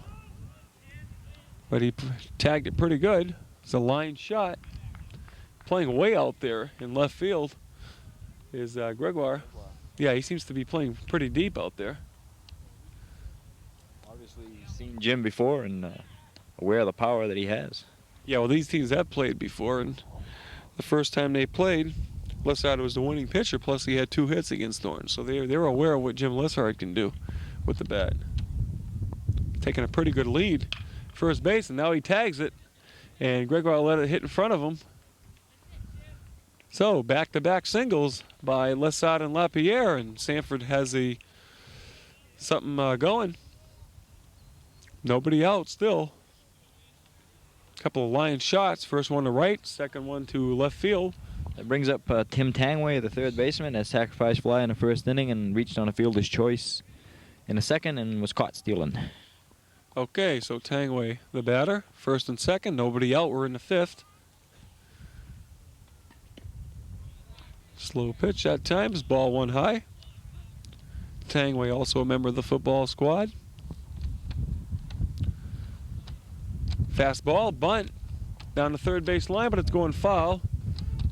But he tagged it pretty good. It's a line shot. Playing way out there in left field is Gregoire. Yeah, he seems to be playing pretty deep out there. Obviously, you've seen Jim before and aware of the power that he has. Yeah, well, these teams have played before, and the first time they played, Lessard was the winning pitcher, plus he had 2 hits against Thornton. So they're aware of what Jim Lessard can do with the bat. Taking a pretty good lead. First base, and now he tags it, and Gregoire let it hit in front of him. So back-to-back singles by Lessard and Lapierre, and Sanford has something going. Nobody out still. Couple of line shots. First one to right, second one to left field. That brings up Tim Tangway, the third baseman, that sacrificed fly in the first inning and reached on a fielder's choice in the second and was caught stealing. Okay, so Tangway, the batter, first and second, nobody out. We're in the fifth. Slow pitch that time, is ball one high. Tangway also a member of the football squad. Fastball, bunt, down the third base line, but it's going foul.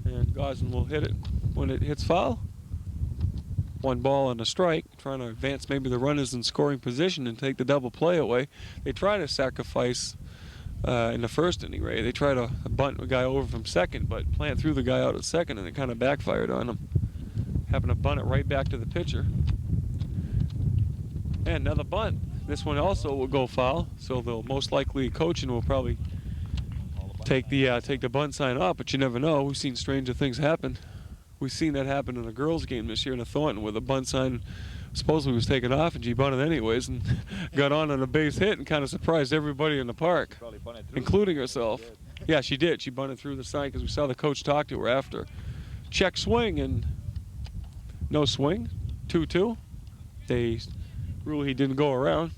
And Goslin will hit it when it hits foul. 1 ball and a strike, trying to advance maybe the runners in scoring position and take the double play away. They try to sacrifice in the first inning, Ray. They try to bunt a guy over from second, but Plant threw the guy out at second, and it kind of backfired on him. Having to bunt it right back to the pitcher. And another bunt. This one also will go foul, so they'll most likely coaching will probably take the bunt sign off, but you never know. We've seen stranger things happen. We've seen that happen in a girls' game this year in Thornton, where the bunt sign supposedly was taken off, and she bunted anyways and got on a base hit and kind of surprised everybody in the park, including herself. Yeah, she did. She bunted through the sign because we saw the coach talk to her after. Check swing and no swing. 2-2. They rule he didn't go around.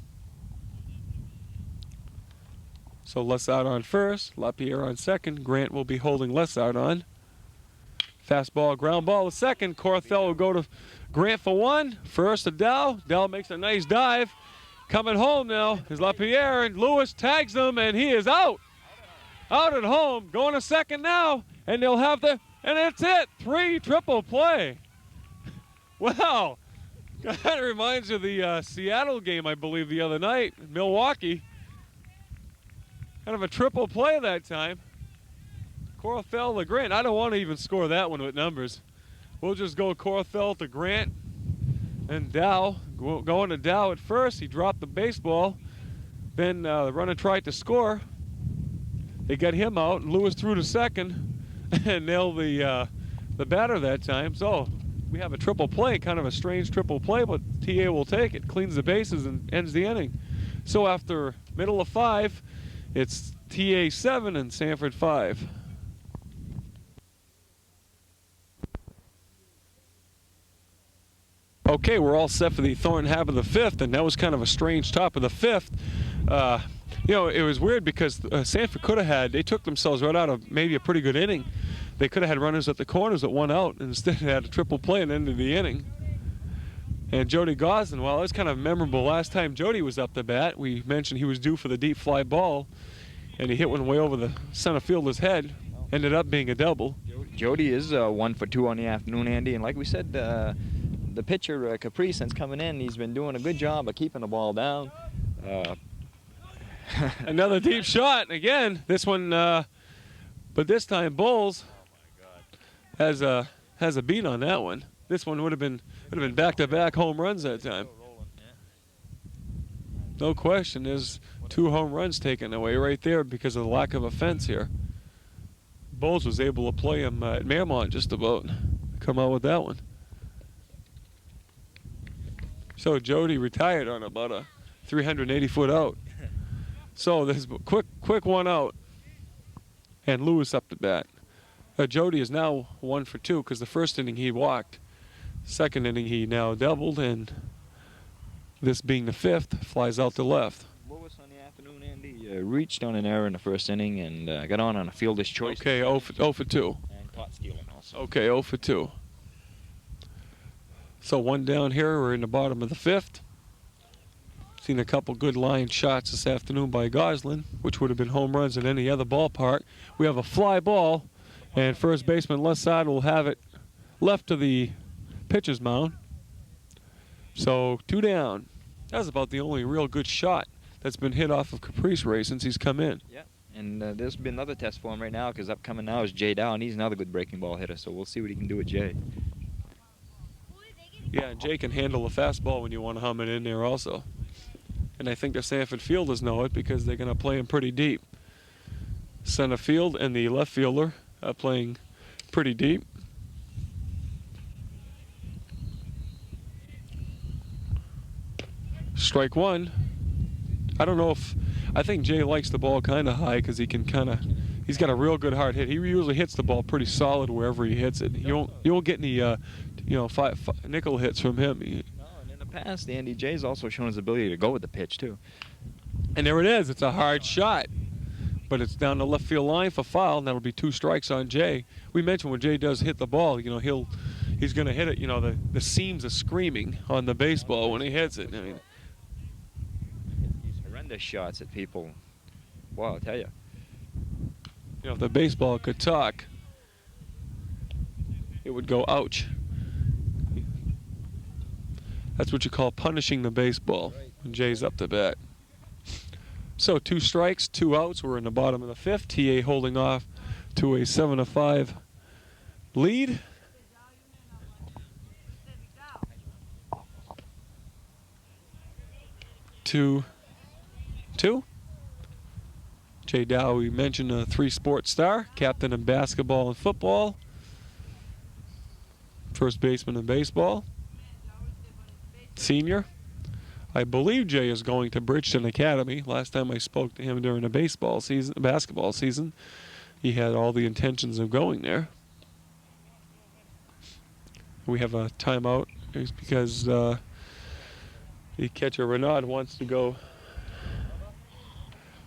So Lessard on first, LaPierre on second. Grant will be holding Lessard on. Fastball, ground ball to second. Corthell will go to Grant for one. First to Dow. Dow makes a nice dive. Coming home now is LaPierre, and Lewis tags him, and he is out. Out at home, going to second now, and they'll have the, and it's it. 3 triple play. Wow. That reminds you of the Seattle game, I believe, the other night. Milwaukee. Kind of a triple play that time. Corthell to Grant. I don't want to even score that one with numbers. We'll just go Corthell to Grant and Dow. Going to Dow at first. He dropped the baseball. Then the runner tried to score. They got him out, and Lewis threw to second and nailed the batter that time. So we have a triple play, kind of a strange triple play, but TA will take it, cleans the bases, and ends the inning. So after middle of 5, it's TA 7 and Sanford 5. Okay, we're all set for the Thornton half of the 5th, and that was kind of a strange top of the 5th. You know, it was weird because Sanford could have had, they took themselves right out of maybe a pretty good inning. They could have had runners at the corners at 1 out, and instead had a triple play at the end of the inning. And Jody Goslin, well, it was kind of memorable. Last time Jody was up to bat, we mentioned he was due for the deep fly ball, and he hit one way over the center fielder's head. Ended up being a double. Jody is 1 for 2 on the afternoon, Andy, and like we said, the pitcher, Capri, since coming in, he's been doing a good job of keeping the ball down. Another deep shot. Again, this one, but this time Bowles has a beat on that one. This one would have been back-to-back home runs that time. No question. There's 2 home runs taken away right there because of the lack of offense here. Bowles was able to play him at Marymount just about. Come out with that one. So Jody retired on about a 380-foot out. So there's a quick 1 out, and Lewis up to bat. Jody is now 1 for 2 because the first inning he walked. Second inning he now doubled, and this being the 5th, flies out to left. Lewis on the afternoon, Andy, reached on an error in the first inning and got on a fielder's choice. Okay, 0 for 2. And caught stealing also. Okay, 0 for 2. So 1 down here. We're in the bottom of the 5th. Seen a couple good line shots this afternoon by Goslin, which would have been home runs in any other ballpark. We have a fly ball, and first baseman Lessard will have it left to the pitcher's mound. So 2 down. That was about the only real good shot that's been hit off of Caprice Ray since he's come in. Yeah, and there's been another test for him right now because upcoming now is Jay Dow, and he's another good breaking ball hitter, so we'll see what he can do with Jay. Yeah, and Jay can handle a fastball when you want to hum it in there also. And I think the Sanford fielders know it because they're going to play him pretty deep. Center field and the left fielder are playing pretty deep. Strike 1. I don't know if I think Jay likes the ball kind of high because he can he's got a real good hard hit. He usually hits the ball pretty solid wherever he hits it. You won't get any nickel hits from him. No, and in the past, Andy, Jay's also shown his ability to go with the pitch too. And there it is. It's a hard shot, but it's down the left field line for foul, and that'll be 2 strikes on Jay. We mentioned when Jay does hit the ball, he's going to hit it. The seams are screaming on the baseball when he hits it. I mean, these horrendous shots at people. Wow, I'll tell you. If the baseball could talk, it would go ouch. That's what you call punishing the baseball when Jay's up to bat. So 2 strikes, 2 outs. We're in the bottom of the 5th. TA holding off to a 7-5 lead. Two. Jay Dow, we mentioned a 3-sport star, captain in basketball and football, first baseman in baseball, senior. I believe Jay is going to Bridgeton Academy. Last time I spoke to him during the basketball season, he had all the intentions of going there. We have a timeout because the catcher Renaud wants to go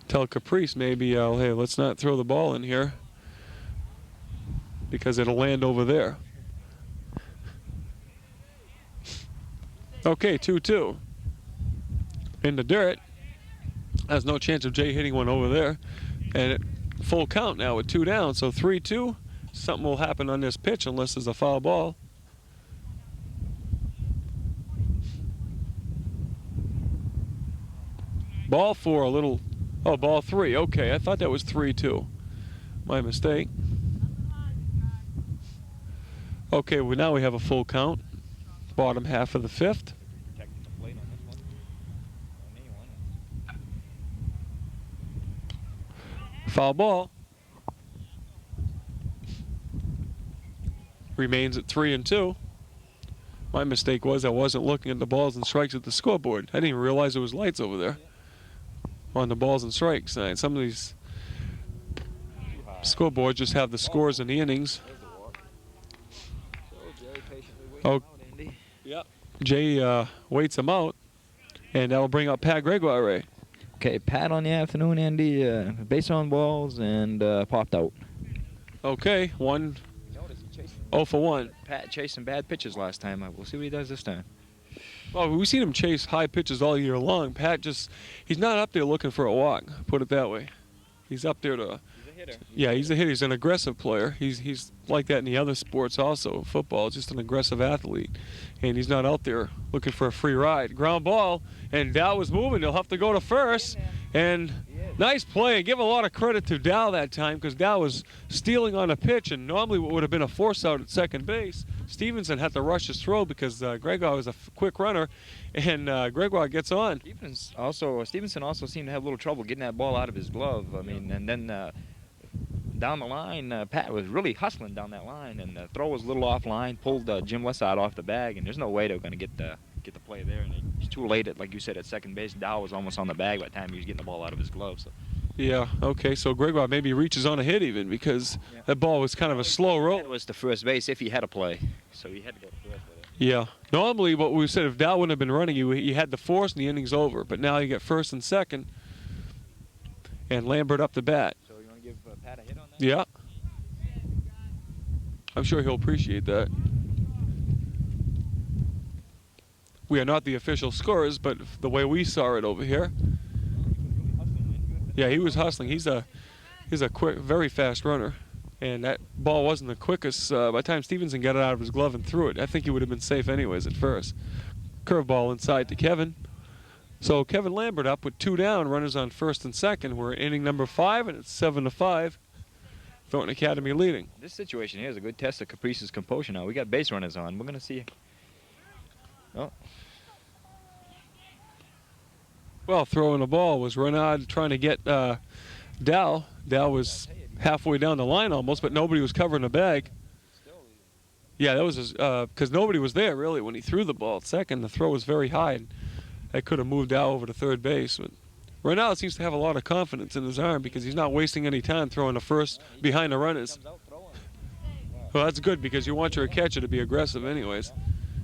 tell Caprice maybe, hey, let's not throw the ball in here because it'll land over there. Okay, 2-2. In the dirt. There's no chance of Jay hitting one over there. And full count now with 2 down. So 3-2. Something will happen on this pitch unless there's a foul ball. Ball 4, a little. Oh, ball 3. Okay, I thought that was 3-2. My mistake. Okay, well now we have a full count. Bottom half of the 5th. Foul ball. Remains at 3-2. My mistake was I wasn't looking at the balls and strikes at the scoreboard. I didn't even realize there was lights over there on the balls and strikes. Some of these scoreboards just have the scores and the innings. Oh, yeah. Jay waits him out, and that'll bring up Pat Gregoire. Okay, Pat on the afternoon, Andy. Base on balls and popped out. Okay, 1. 0 for 1. Pat chasing bad pitches last time. We'll see what he does this time. Well, we've seen him chase high pitches all year long. Pat he's not up there looking for a walk, put it that way. He's up there to... He's a hitter. Yeah, he's a hitter. He's an aggressive player. He's like that in the other sports also. Football, just an aggressive athlete. And he's not out there looking for a free ride. Ground ball, and Dow was moving. He'll have to go to first. And nice play. Give a lot of credit to Dow that time because Dow was stealing on a pitch, and normally what would have been a force out at second base, Stevenson had to rush his throw because Gregoire was a quick runner, and Gregoire gets on. Stevenson also seemed to have a little trouble getting that ball out of his glove. I mean, and then down the line, Pat was really hustling down that line, and the throw was a little offline, pulled Jim Westside off the bag, and there's no way they were going to get the play there. And he's too late at, like you said, at second base. Dow was almost on the bag by the time he was getting the ball out of his glove. So. Yeah, okay, so Gregoire maybe reaches on a hit even because that ball was kind of a slow roll. It was to first base if he had a play, so he had to go to first with it. Yeah, normally what we said, if Dow wouldn't have been running, you had the force and the inning's over, but now you get first and second, and Lambert up the bat. So you want to give Pat a hit on that? Yeah. I'm sure he'll appreciate that. We are not the official scorers, but the way we saw it over here. Yeah, he was hustling. He's a quick, very fast runner, and that ball wasn't the quickest. By the time Stevenson got it out of his glove and threw it, I think he would have been safe anyways at first. Curveball inside to Kevin. So Kevin Lambert up with 2 down, runners on first and second. We're inning number 5, and it's 7-5. Thornton Academy leading. This situation here is a good test of Caprice's composure now. We got base runners on. We're going to see. Oh. Well, throwing the ball was Renaud trying to get Dow. Dow was halfway down the line almost, but nobody was covering the bag. Yeah, that was because nobody was there really when he threw the ball at second. The throw was very high, and that could have moved Dow over to third base. But Ronaldo seems to have a lot of confidence in his arm because he's not wasting any time throwing the first behind the runners. Well, that's good because you want your catcher to be aggressive anyways.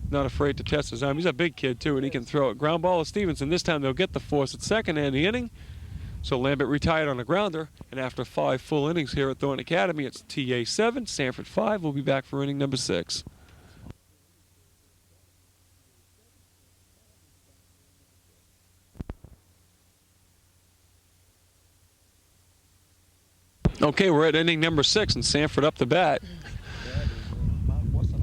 Not afraid to test his arm. He's a big kid too, and he can throw it. Ground ball to Stevenson. This time they'll get the force at second and the inning. So Lambert retired on a grounder, and after 5 full innings here at Thornton Academy, it's TA 7, Sanford 5. We'll be back for inning number 6. Okay, we're at inning number 6, and Sanford up the bat.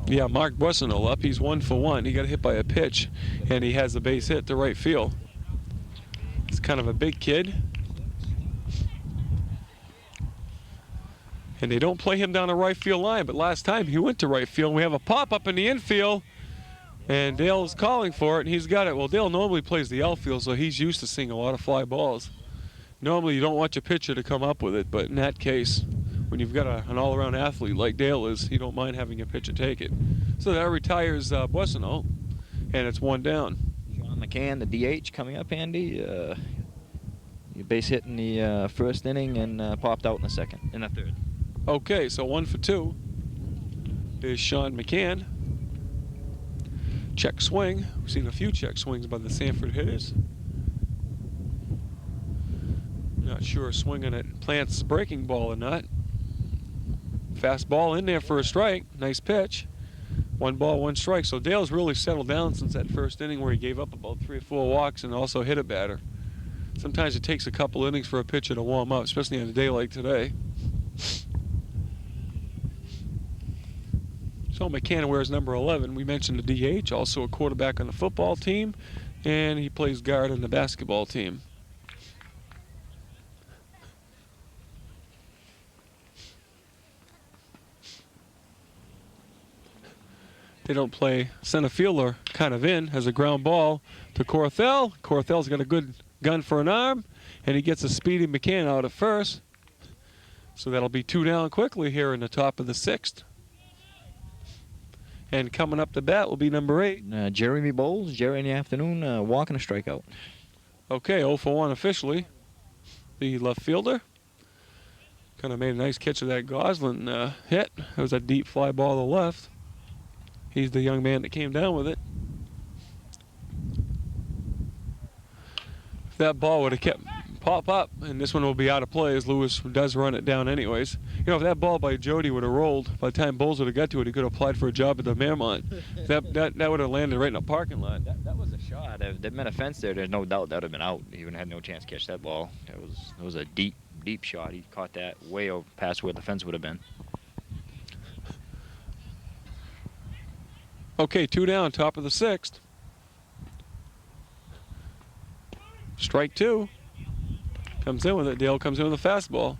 Yeah, Mark Boissonneau up. He's 1 for 1. He got hit by a pitch, and he has a base hit to right field. He's kind of a big kid. And they don't play him down the right field line, but last time he went to right field. We have a pop-up in the infield, and Dale's calling for it, and he's got it. Well, Dale normally plays the outfield, so he's used to seeing a lot of fly balls. Normally you don't want your pitcher to come up with it, but in that case, when you've got an all-around athlete like Dale is, you don't mind having your pitcher take it. So that retires Boissonneau, and it's 1 down. Sean McCann, the DH, coming up, Andy. He base hit in the first inning and popped out in the third. Okay, so 1 for 2 is Sean McCann. Check swing. We've seen a few check swings by the Sanford hitters. Not sure swinging at Plant's breaking ball or not. Fast ball in there for a strike. Nice pitch. 1 ball, 1 strike. So Dale's really settled down since that first inning where he gave up about 3 or 4 walks and also hit a batter. Sometimes it takes a couple innings for a pitcher to warm up, especially on a day like today. So McCann wears number 11. We mentioned the DH, also a quarterback on the football team, and he plays guard on the basketball team. They don't play center fielder kind of in, has a ground ball to Corthell. Corthell's got a good gun for an arm, and he gets a speedy McCann out at first. So that'll be 2 down quickly here in the top of the 6th. And coming up to bat will be number 8. Jeremy Bowles, Jerry in the afternoon, walking a strikeout. Okay, 0 for 1 officially. The left fielder. Kind of made a nice catch of that Goslin hit. It was a deep fly ball to the left. He's the young man that came down with it. If that ball would have kept pop up, and this one will be out of play as Lewis does run it down anyways. You know, if that ball by Jody would have rolled, by the time Bowles would have got to it, he could have applied for a job at the Marymount. that would have landed right in the parking lot. That was a shot. If there'd been a fence there, there's no doubt that would have been out. He would have had no chance to catch that ball. That was a deep shot. He caught that way over past where the fence would have been. Okay, 2 down, top of the 6th. Strike 2. Comes in with it. Dale comes in with a fastball.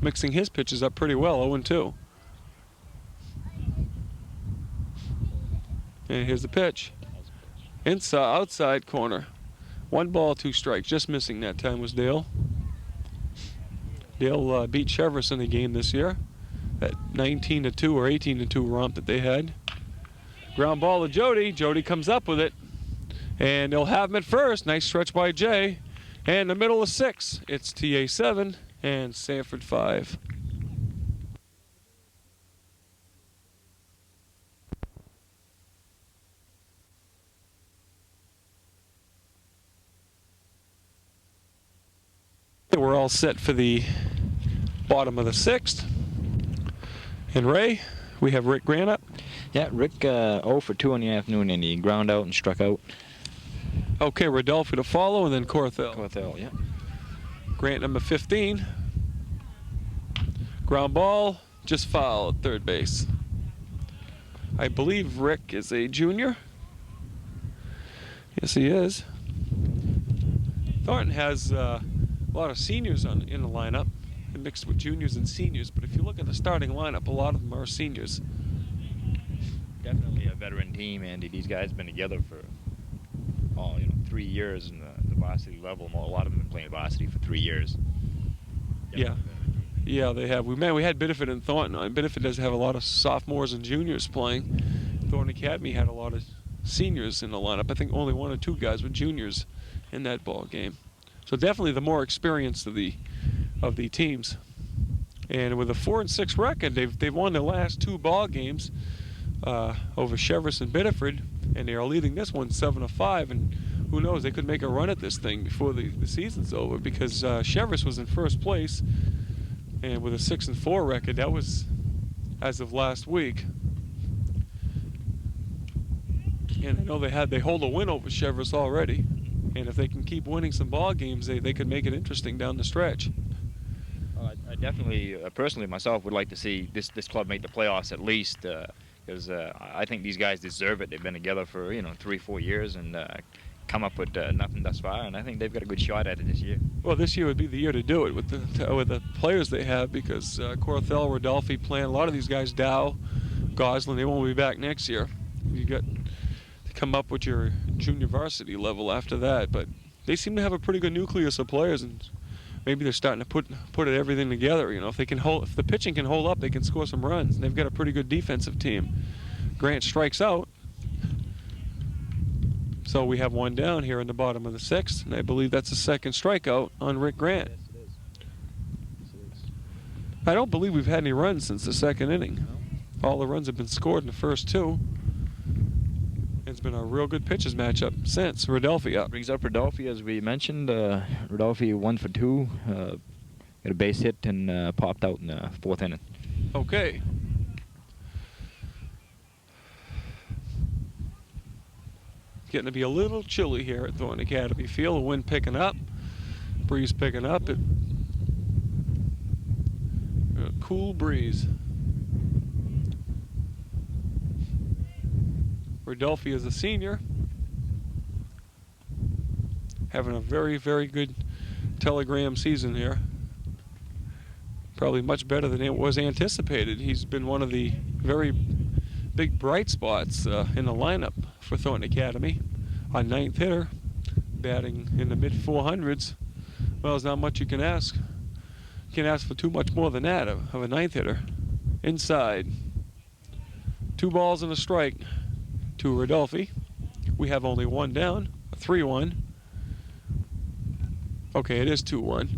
Mixing his pitches up pretty well, 0-2. And here's the pitch. Inside, outside corner. 1 ball, 2 strikes. Just missing that time was Dale. Dale beat Chevrolet in the game this year. That 19-2 or 18-2 romp that they had. Ground ball to Jody. Jody comes up with it. And they'll have him at first. Nice stretch by Jay. And the middle of 6. It's TA 7 and Sanford 5. We're all set for the bottom of the 6th. And Ray, we have Rick Grant up. Yeah, Rick 0 for 2 in the afternoon, and he ground out and struck out. Okay, Rodolfo to follow, and then Corthell. Corthell, yeah. Grant number 15. Ground ball, just foul at third base. I believe Rick is a junior. Yes, he is. Thornton has a lot of seniors in the lineup, mixed with juniors and seniors. But if you look at the starting lineup, a lot of them are seniors. Definitely a veteran team, Andy. These guys have been together for 3 years in the varsity level. A lot of them have been playing varsity for 3 years. Yeah, they have. We had Biddeford and Thornton. Biddeford does have a lot of sophomores and juniors playing. Thornton Academy had a lot of seniors in the lineup. I think only 1 or 2 guys were juniors in that ball game. So definitely the more experienced of the teams. And with a 4-6 record, they've won their last 2 ball games over Cheverus and Biddeford, and they are leading this one 7-5. And who knows, they could make a run at this thing before the season's over, because Cheverus was in first place, and with a 6-4 record, that was as of last week. And I know they hold a win over Cheverus already, and if they can keep winning some ball games, they could make it interesting down the stretch. I definitely, personally myself, would like to see this club make the playoffs at least, because I think these guys deserve it. They've been together for 3-4 years and come up with nothing thus far, and I think they've got a good shot at it this year. Well, this year would be the year to do it with the players they have, because Corthell, Rodolphe, Plant, a lot of these guys, Dow, Goslin, they won't be back next year. You got to come up with your junior varsity level after that, but they seem to have a pretty good nucleus of players, and maybe they're starting to put everything together. If the pitching can hold up, they can score some runs. And they've got a pretty good defensive team. Grant strikes out. So we have one down here in the bottom of the 6th, and I believe that's the second strikeout on Rick Grant. Yes, it is. Yes, it is. I don't believe we've had any runs since the 2nd inning. No. All the runs have been scored in the first 2. It's been a real good pitchers matchup since. Rodolphe up. Brings up Rodolphe, as we mentioned. Rodolphe 1 for 2. Got a base hit and popped out in the 4th inning. Okay. Getting to be a little chilly here at Thornton Academy Field. The wind picking up, breeze picking up. A cool breeze. Rodolphe is a senior, having a very, very good telegram season here. Probably much better than it was anticipated. He's been one of the very big bright spots in the lineup for Thornton Academy. Our 9th hitter, batting in the mid-400s. Well, there's not much you can ask. You can't ask for too much more than that of a 9th hitter. Inside. 2 balls and a strike to Rodolphe. We have only one down, a 3-1. Okay, it is 2-1.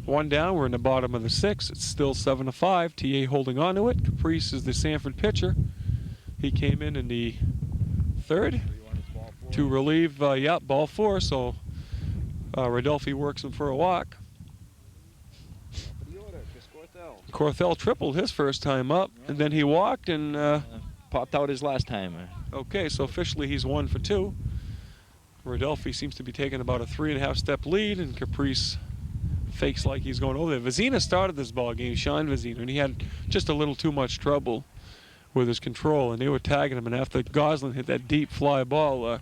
One down, we're in the bottom of the 6th. It's still 7-5. TA holding on to it. Caprice is the Sanford pitcher. He came in the 3rd to relieve, ball 4, so Rodolphe works him for a walk. Corthell tripled his first time up, and then he walked and popped out his last time. Okay, so officially he's 1 for 2. Rodolphe seems to be taking about a 3.5 step lead, and Caprice fakes like he's going over there. Vizina started this ball game, Sean Vizina, and he had just a little too much trouble with his control, and they were tagging him. And after Goslin hit that deep fly ball,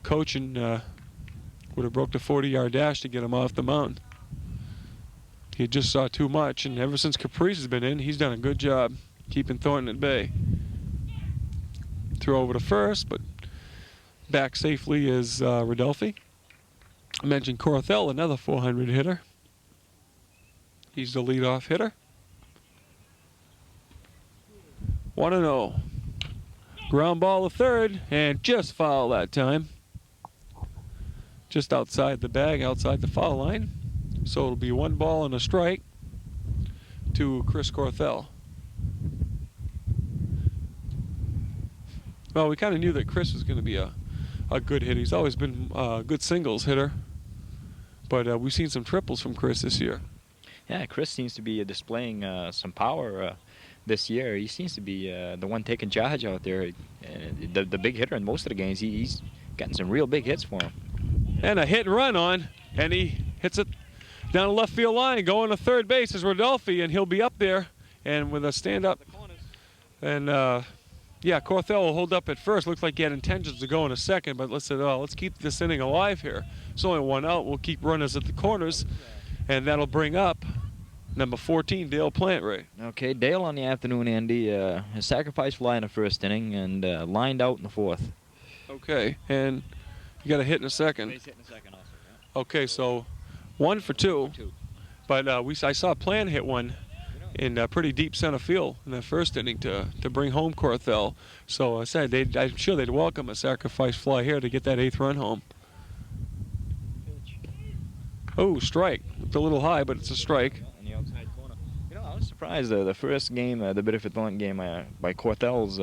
coaching would have broke the 40-yard dash to get him off the mound. He just saw too much, and ever since Caprice has been in, he's done a good job keeping Thornton at bay. Throw over to first, but back safely is Rodolphe. I mentioned Corthell, another 400 hitter. He's the leadoff hitter. 1-0. Ground ball to 3rd, and just foul that time. Just outside the bag, outside the foul line. So it'll be 1 ball and a strike to Chris Corthell. Well, we kind of knew that Chris was going to be a good hitter. He's always been a good singles hitter. But we've seen some triples from Chris this year. Yeah, Chris seems to be displaying some power this year. He seems to be the one taking charge out there. The big hitter in most of the games. He's gotten some real big hits for him. And a hit and run on, and he hits it down the left field line. Going to 3rd base is Rodolphe, and he'll be up there. And with a stand-up. And, yeah, Corthell will hold up at first. Looks like he had intentions to go in a 2nd, but let's keep this inning alive here. It's only 1 out. We'll keep runners at the corners, and that'll bring up number 14, Dale Plant, Ray. Okay, Dale on the afternoon, Andy. A sacrifice fly in the 1st inning and lined out in the 4th. Okay, and you got a hit in the 2nd. Base hit in the 2nd also, yeah. Okay, so 1 for 2. But I saw Plant hit one in pretty deep center field in that 1st inning to bring home Corthell. So I said I'm sure they'd welcome a sacrifice fly here to get that 8th run home. Oh, strike. It's a little high, but it's a strike. On the outside corner. You know, I was surprised the first game, the Biddeford Thornton game by Cortell's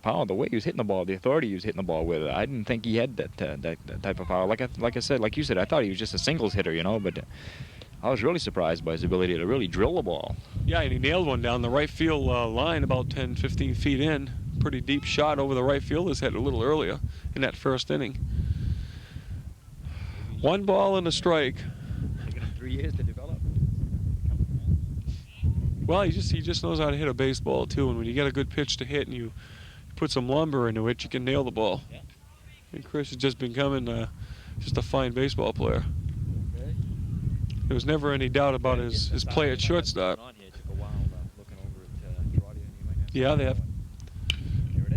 power, the way he was hitting the ball, the authority he was hitting the ball with. I didn't think he had that type of power. Like I said, like you said, I thought he was just a singles hitter, you know, but I was really surprised by his ability to really drill the ball. Yeah, and he nailed one down the right field line about 10, 15 feet in. Pretty deep shot over the right fielder's head a little earlier in that first inning. 1 ball and a strike. Taking him 3 years to develop. Well, he just knows how to hit a baseball too, and when you get a good pitch to hit and you put some lumber into it, you can nail the ball. Yeah. And Chris has just becoming just a fine baseball player. Okay. There was never any doubt about his play at shortstop. Yeah, they have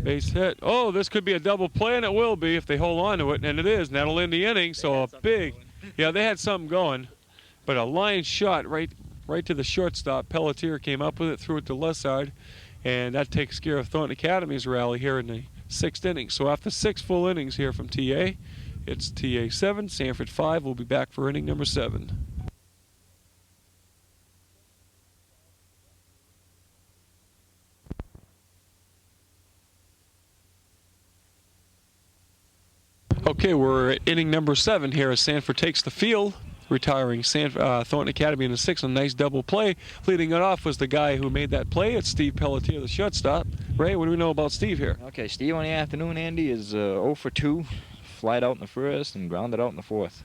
base hit. Oh, this could be a double play, and it will be if they hold on to it, and it is, and that'll end the inning. So a big, yeah, they had something going, but a line shot right to the shortstop. Pelletier came up with it, threw it to the left side, and that takes care of Thornton Academy's rally here in the 6th inning. So after 6 full innings here from TA, it's TA 7, Sanford 5. We'll be back for inning number 7. Okay, we're at inning number 7 here as Sanford takes the field, retiring Thornton Academy in the 6th. A nice double play. Leading it off was the guy who made that play. It's Steve Pelletier, the shortstop. Ray, what do we know about Steve here? Okay, Steve on the afternoon, Andy, is 0 for 2. Flied out in the first and grounded out in the 4th.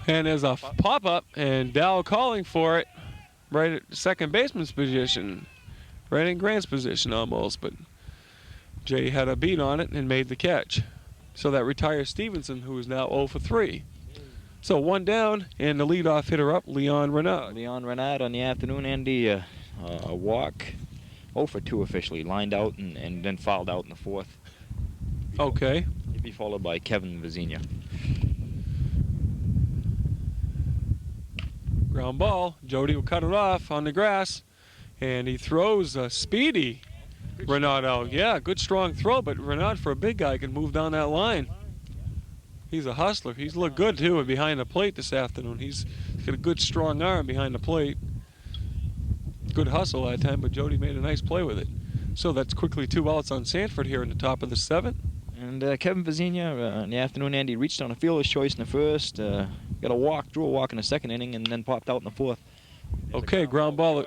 And there's a pop-up, and Dow calling for it right at second baseman's position. Right in Grant's position almost, but Jay had a beat on it and made the catch. So that retires Stevenson, who is now 0 for 3. So 1 down, and the leadoff hitter up, Leon Renaud. Leon Renaud on the afternoon, Andy, a walk, 0 for 2 officially, lined out and then fouled out in the 4th. Okay. He'd be followed by Kevin Vizinia. Ground ball. Jody will cut it off on the grass, and he throws a speedy Renaud out. Yeah, good strong throw, but Renaud, for a big guy, can move down that line. He's a hustler. He's looked good too behind the plate this afternoon. He's got a good strong arm behind the plate. Good hustle that time, but Jody made a nice play with it. So that's quickly 2 outs on Sanford here in the top of the 7th. And Kevin Vizinia in the afternoon, Andy, reached on a fielder's choice in the first, got a walk, drew a walk in the 2nd inning, and then popped out in the 4th. Okay, ground ball.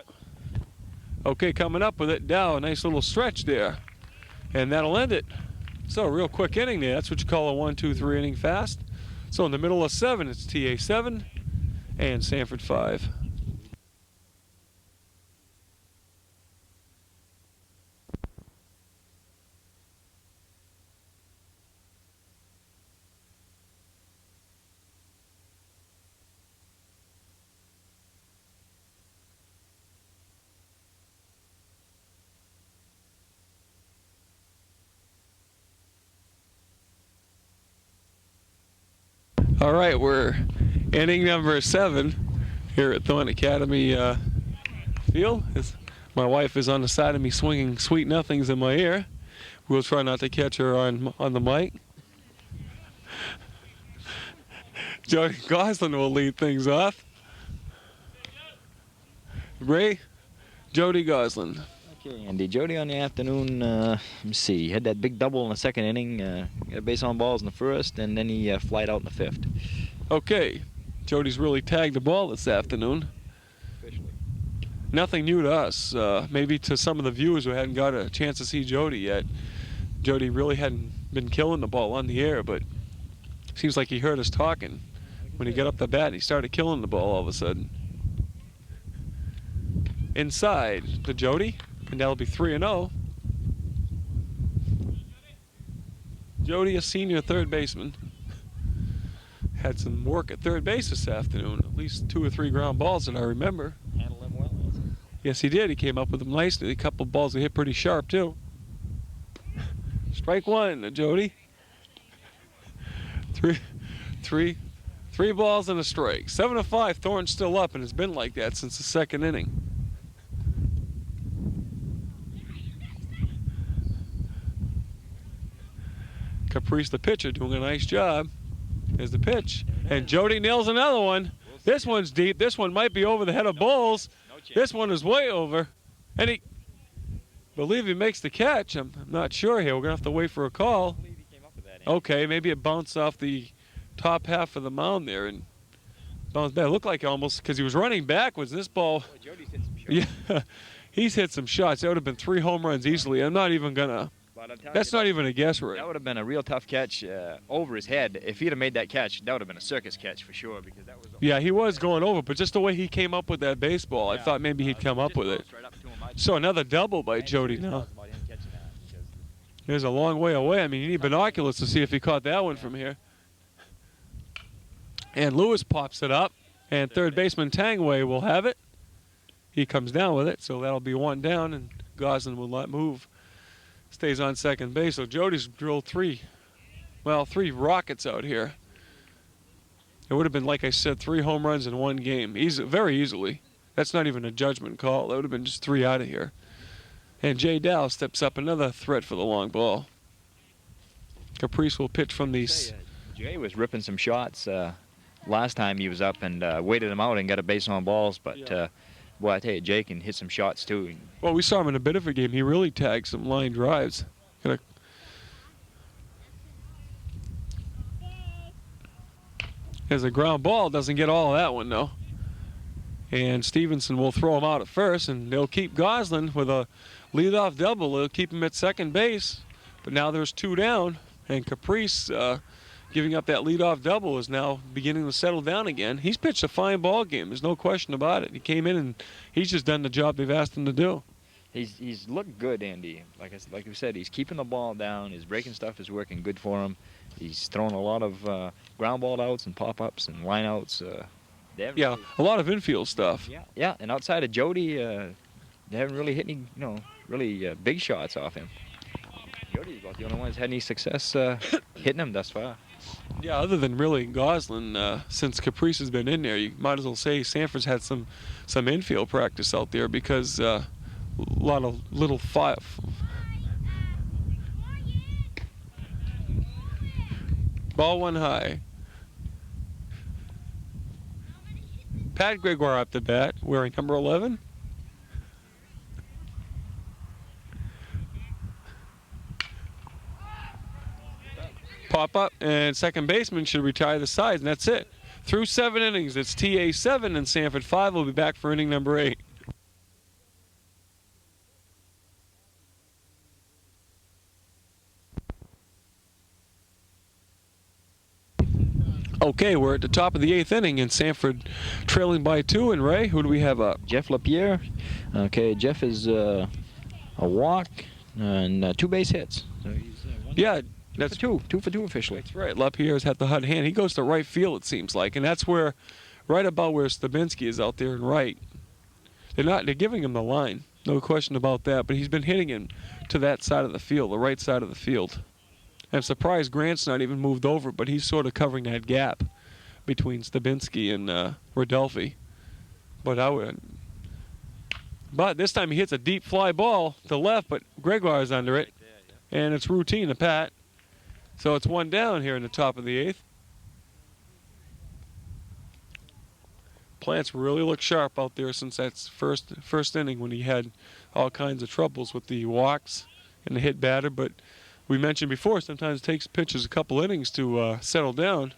Okay, coming up with it, Dow, a nice little stretch there. And that'll end it. So a real quick inning there. That's what you call a 1, 2, 3 inning fast. So in the middle of 7, it's TA 7 and Sanford 5. All right, we're inning number 7 here at Thornton Academy field. My wife is on the side of me swinging sweet nothings in my ear. We'll try not to catch her on the mic. Jody Goslin will lead things off. Ray, Jody Goslin. Okay, Andy, Jody on the afternoon, let me see, he had that big double in the 2nd inning, got a base on balls in the 1st, and then he flied out in the 5th. Okay, Jody's really tagged the ball this afternoon. Officially. Nothing new to us, maybe to some of the viewers who hadn't got a chance to see Jody yet. Jody really hadn't been killing the ball on the air, but seems like he heard us talking when he got up the bat and he started killing the ball all of a sudden. Inside to Jody, and that'll be 3-0. Jody, a senior third baseman, had some work at third base this afternoon, at least 2 or 3 ground balls that I remember. Handled them well. Yes, he did. He came up with them nicely. A couple of balls that hit pretty sharp, too. Strike 1, Jody. Three balls and a strike. 7-5, Thornton's still up, and it's been like that since the 2nd inning. Caprice, the pitcher, doing a nice job. There's the pitch. And Jody nails another one. This one's deep. This one might be over the head of Bowles. This one is way over. And he, believe he makes the catch. I'm not sure here. We're going to have to wait for a call. Okay, maybe it bounced off the top half of the mound there and bounced back. It looked like almost, because he was running backwards. This ball, yeah, he's hit some shots. That would have been 3 home runs easily. I'm not even going to. That's not even a guess, right? That would have been a real tough catch over his head. If he'd have made that catch, that would have been a circus catch for sure. Because that was. Yeah, he was going over, but just the way he came up with that baseball, I thought maybe he'd come up with it. So another double by Jody now. There's a long way away. I mean, you need binoculars to see if he caught that one from here. And Lewis pops it up, and third baseman Tangway will have it. He comes down with it, so that'll be 1 down, and Goslin will not move. Stays on second base, so Jody's drilled 3 rockets out here. It would have been, like I said, 3 home runs in 1 game, very easily. That's not even a judgment call. That would have been just 3 out of here. And Jay Dow steps up, another threat for the long ball. Caprice will pitch from the... Jay was ripping some shots last time he was up and waited him out and got a base on balls, but... Well, I tell you, Jay can hit some shots, too. Well, we saw him in a bit of a game. He really tagged some line drives. As a ground ball, doesn't get all of that one, though. And Stevenson will throw him out at first, and they'll keep Goslin with a leadoff double. They'll keep him at second base. But now there's 2 down, and Caprice, giving up that leadoff double, is now beginning to settle down again. He's pitched a fine ball game. There's no question about it. He came in and he's just done the job they've asked him to do. He's looked good, Andy. Like we said, he's keeping the ball down. His breaking stuff is working good for him. He's thrown a lot of ground ball outs and pop-ups and line-outs. Yeah, a lot of infield stuff. Yeah, and outside of Jody, they haven't really hit any, really big shots off him. Jody's about the only one that's had any success hitting him thus far. Yeah, other than really Goslin, since Caprice has been in there, you might as well say Sanford's had some infield practice out there because a lot of little ball 1 high. Pat Gregoire up the bat, wearing number 11. Pop up, and second baseman should retire the sides, and that's it. Through 7 innings, it's TA 7, and Sanford 5 will be back for inning number 8. Okay, we're at the top of the 8th inning, and Sanford trailing by 2. And Ray, who do we have up? Jeff LaPierre. Okay, Jeff is a walk and 2 base hits. So he's that's 2 for 2 officially. That's right. LaPierre's had the hot hand. He goes to right field, it seems like, and that's where, right about where Stabinski is out there in right. They're giving him the line, no question about that. But he's been hitting him to that side of the field, the right side of the field. I'm surprised Grant's not even moved over, but he's sort of covering that gap between Stabinski and Rodelfi. But this time he hits a deep fly ball to left, but Gregoire's under it, and it's routine to Pat. So it's 1 down here in the top of the 8th. Plants really look sharp out there since that first inning when he had all kinds of troubles with the walks and the hit batter. But we mentioned before, sometimes it takes pitchers a couple innings to settle down.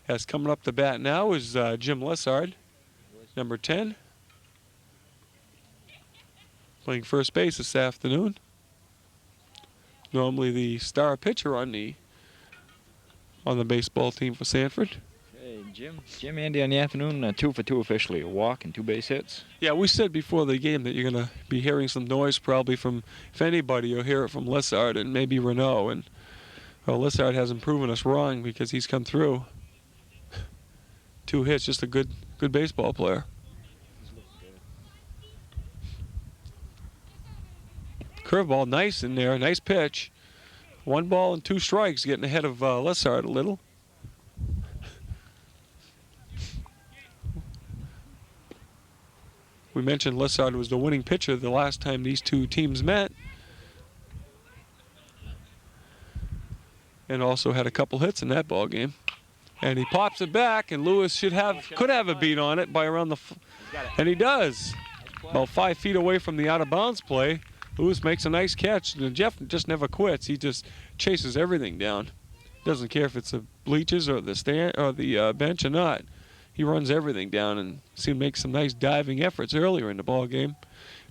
As coming up the bat now is Jim Lessard, number 10. Playing first base this afternoon. Normally the star pitcher on the baseball team for Sanford. Hey, Jim Andy on the afternoon, 2 for 2 officially, a walk and 2 base hits. Yeah, we said before the game that you're going to be hearing some noise probably from, if anybody, you'll hear it from Lessard and maybe Renault. And well, Lessard hasn't proven us wrong because he's come through. 2 hits, just a good baseball player. Curveball, nice in there, nice pitch. 1 ball and 2 strikes, getting ahead of Lessard a little. We mentioned Lessard was the winning pitcher the last time these 2 teams met. And also had a couple hits in that ball game. And he pops it back, and Lewis could have a beat on it by around the, and he does. About 5 feet away from the out of bounds play, Lewis makes a nice catch. And Jeff just never quits. He just chases everything down. Doesn't care if it's the bleachers or the stand or the bench or not. He runs everything down and seemed to make some nice diving efforts earlier in the ball game.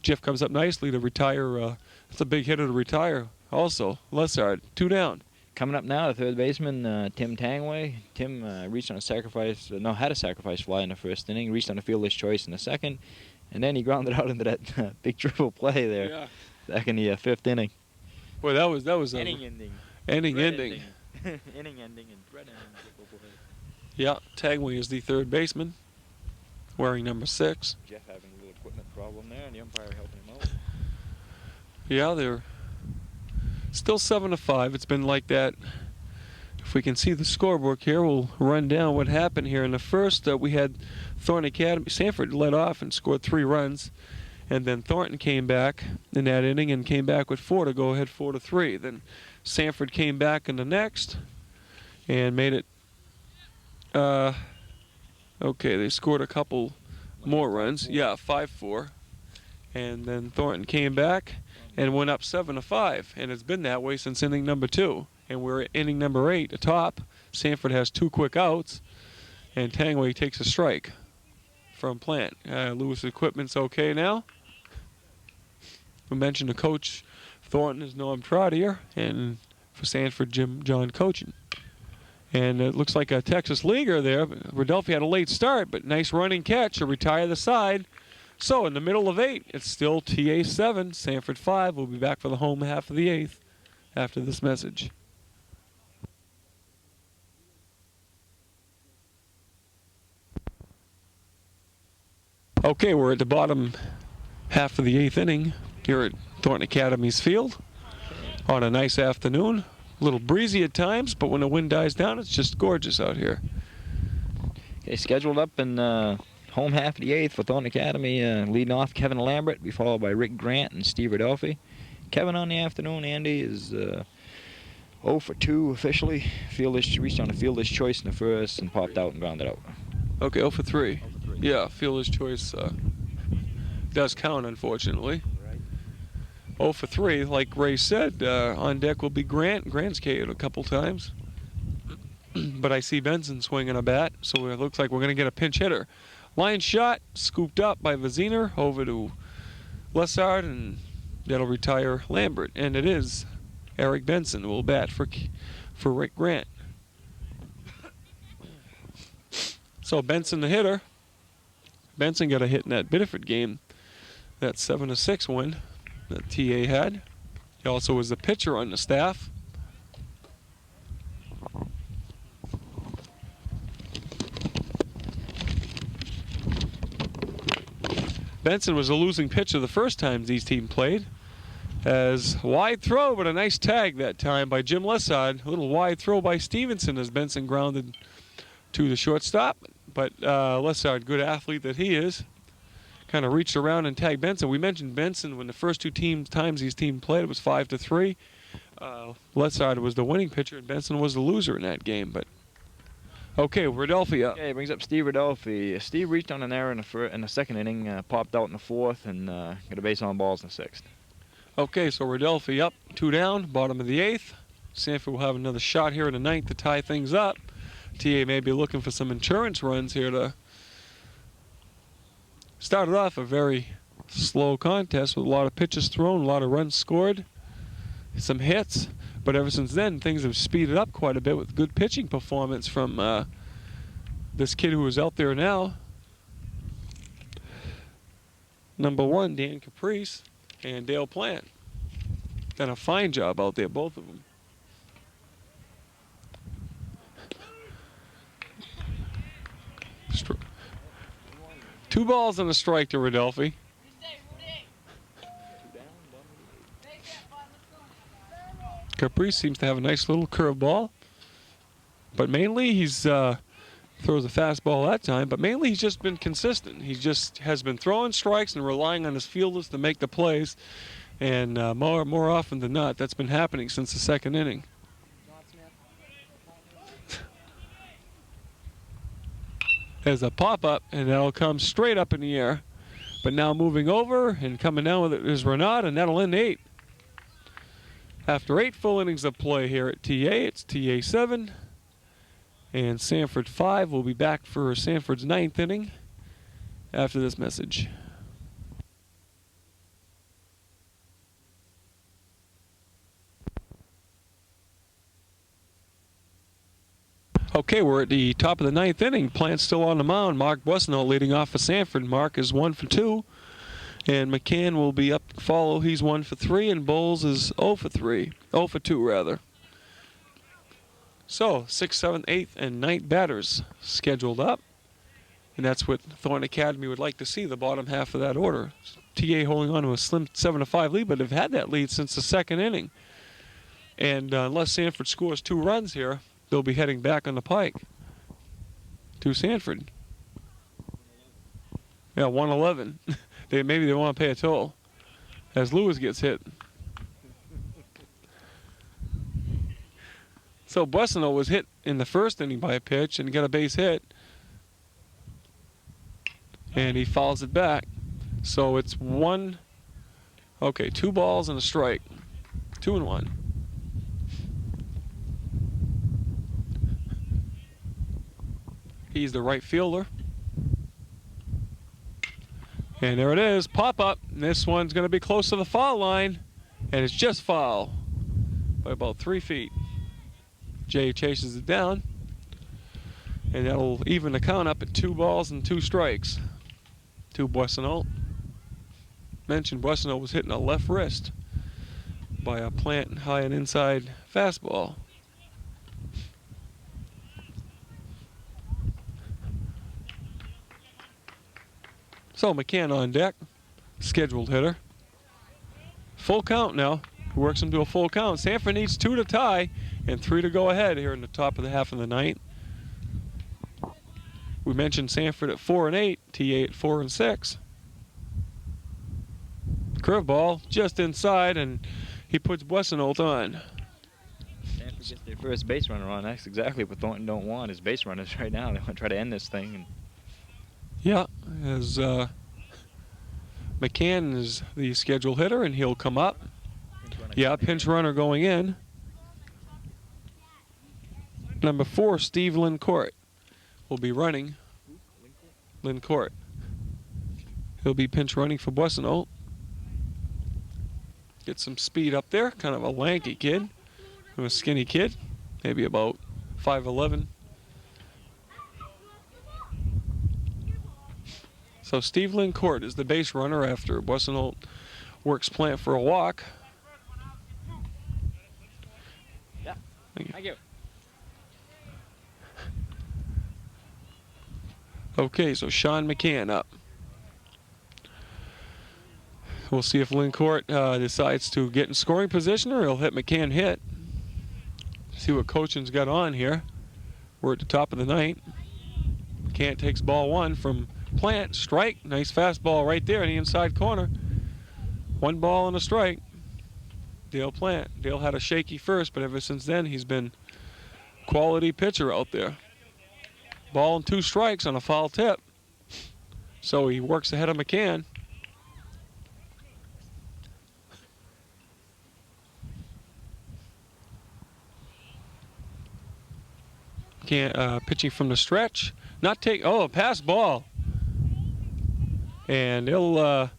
Jeff comes up nicely to retire. That's a big hitter to retire. Also, Lessard, 2 down. Coming up now, the third baseman, Tim Tangway. Tim reached on a sacrifice, had a sacrifice fly in the first inning, reached on a fielder's choice in the second, and then he grounded out into that big triple play there back in the fifth inning. Boy, that was inning ending. Inning ending. Inning ending and thread ending triple play. Yeah, Tangway is the third baseman, wearing number 6. Jeff having a little equipment problem there, and the umpire helping him out. Yeah, they're still 7-5. It's been like that. If we can see the scorebook here, we'll run down what happened here. In the first, we had Thornton Academy. Sanford led off and scored 3 runs, and then Thornton came back in that inning and came back with 4 to go ahead, 4-3. Then Sanford came back in the next and made it. Okay, they scored a couple more runs. Yeah, 5-4, and then Thornton came back and went up 7-5, and it's been that way since inning number 2. And we're at inning number 8 atop. Sanford has 2 quick outs, and Tangway takes a strike from Plant. Lewis equipment's okay now. We mentioned the coach, Thornton, is Norm Trottier, and for Sanford, John coaching. And it looks like a Texas leaguer there. Rodolphe had a late start, but nice running catch to retire the side. So in the middle of 8, it's still TA 7, Sanford 5. We'll be back for the home half of the 8th after this message. Okay, we're at the bottom half of the 8th inning here at Thornton Academy's field on a nice afternoon. A little breezy at times, but when the wind dies down, it's just gorgeous out here. Okay, scheduled up in home half of the 8th for Thornton Academy, leading off Kevin Lambert, be followed by Rick Grant and Steve Rodolphe. Kevin on the afternoon, Andy, is 0 for 2 officially. Reached on a fielder's choice in the first and popped out and grounded out. Okay, 0 for 3. Yeah, fielder's choice does count, unfortunately. 0 for 3, like Ray said, on deck will be Grant. Grant's KO'd a couple times. But I see Benson swinging a bat, so it looks like we're going to get a pinch hitter. Line shot, scooped up by Viziner over to Lessard, and that'll retire Lambert. And it is Eric Benson who will bat for Rick Grant. So Benson the hitter. Benson got a hit in that Biddeford game, that 7-6 win that TA had. He also was the pitcher on the staff. Benson was a losing pitcher the first time these teams played. As wide throw, but a nice tag that time by Jim Lessard. A little wide throw by Stevenson as Benson grounded to the shortstop. But Lessard, good athlete that he is, kind of reached around and tagged Benson. We mentioned Benson when the first 2 times these teams played, it was 5-3. Lessard was the winning pitcher and Benson was the loser in that game. But okay, Rodolphe up. Okay, brings up Steve Rodolphe. Steve reached on an error in the second inning, popped out in the 4th, and got a base on balls in the 6th. Okay, so Rodolphe up, 2 down, bottom of the 8th. Sanford will have another shot here in the 9th to tie things up. TA may be looking for some insurance runs here to start it off a very slow contest with a lot of pitches thrown, a lot of runs scored, some hits. But ever since then, things have speeded up quite a bit with good pitching performance from this kid who is out there now. Number 1, Dan Caprice, and Dale Plant. Done a fine job out there, both of them. Two balls and a strike to Rodolphe. Caprice seems to have a nice little curveball, but mainly he's throws a fastball that time. But mainly he's just been consistent. He just has been throwing strikes and relying on his fielders to make the plays, and more often than not, that's been happening since the second inning. There's a pop-up, and that'll come straight up in the air. But now moving over and coming down with it is Renaud, and that'll end 8. After 8 full innings of play here at TA, it's TA 7. And Sanford 5 will be back for Sanford's 9th inning after this message. Okay, we're at the top of the 9th inning. Plant's still on the mound. Mark Bussino leading off for Sanford. Mark is 1 for 2. And McCann will be up to follow. He's 1 for 3. And Bowles is 0 for 3. 0 for 2, rather. So, 6th, 7th, 8th, and 9th batters scheduled up. And that's what Thornton Academy would like to see, the bottom half of that order. TA holding on to a slim 7-5 lead, but have had that lead since the 2nd inning. And unless Sanford scores 2 runs here, they'll be heading back on the pike to Sanford. Yeah, 111. Maybe they want to pay a toll as Lewis gets hit. So Bussino was hit in the 1st inning by a pitch and got a base hit. And he fouls it back. So it's 2 balls and a strike. 2-1. He's the right fielder. And there it is, pop up. This one's going to be close to the foul line. And it's just foul by about 3 feet. Jay chases it down. And that'll even the count up at 2 balls and 2 strikes to Bussino. Mentioned Bussino was hitting a left wrist by a Plant high and inside fastball. So McCann on deck, scheduled hitter. Full count now. Works him to a full count. Sanford needs 2 to tie and 3 to go ahead here in the top of the half of the 9th. We mentioned Sanford at 4 and 8, TA at 4 and 6. Curveball just inside, and he puts Bussino on. Sanford gets their first base runner on. That's exactly what Thornton don't want, is base runners right now. They want to try to end this thing. And yeah, as McCann is the scheduled hitter, and he'll come up. Yeah, pinch runner going in. Number 4, Steve Lincourt will be running. Lincourt. He'll be pinch running for Bussino. Get some speed up there. Kind of a lanky kid. A skinny kid. Maybe about 5'11". So Steve Lincourt is the base runner after Bussino works Plant for a walk. yeah, thank you. Okay, so Sean McCann up. We'll see if Lincourt decides to get in scoring position or he'll hit McCann hit. See what coaching's got on here. We're at the top of the 9th. McCann takes ball 1 from Plant. Strike. Nice fastball right there in the inside corner. 1 ball and a strike. Dale Plant. Dale had a shaky first, but ever since then he's been quality pitcher out there. Ball and 2 strikes on a foul tip. So he works ahead of McCann. Pitching from the stretch. A pass ball. And he'll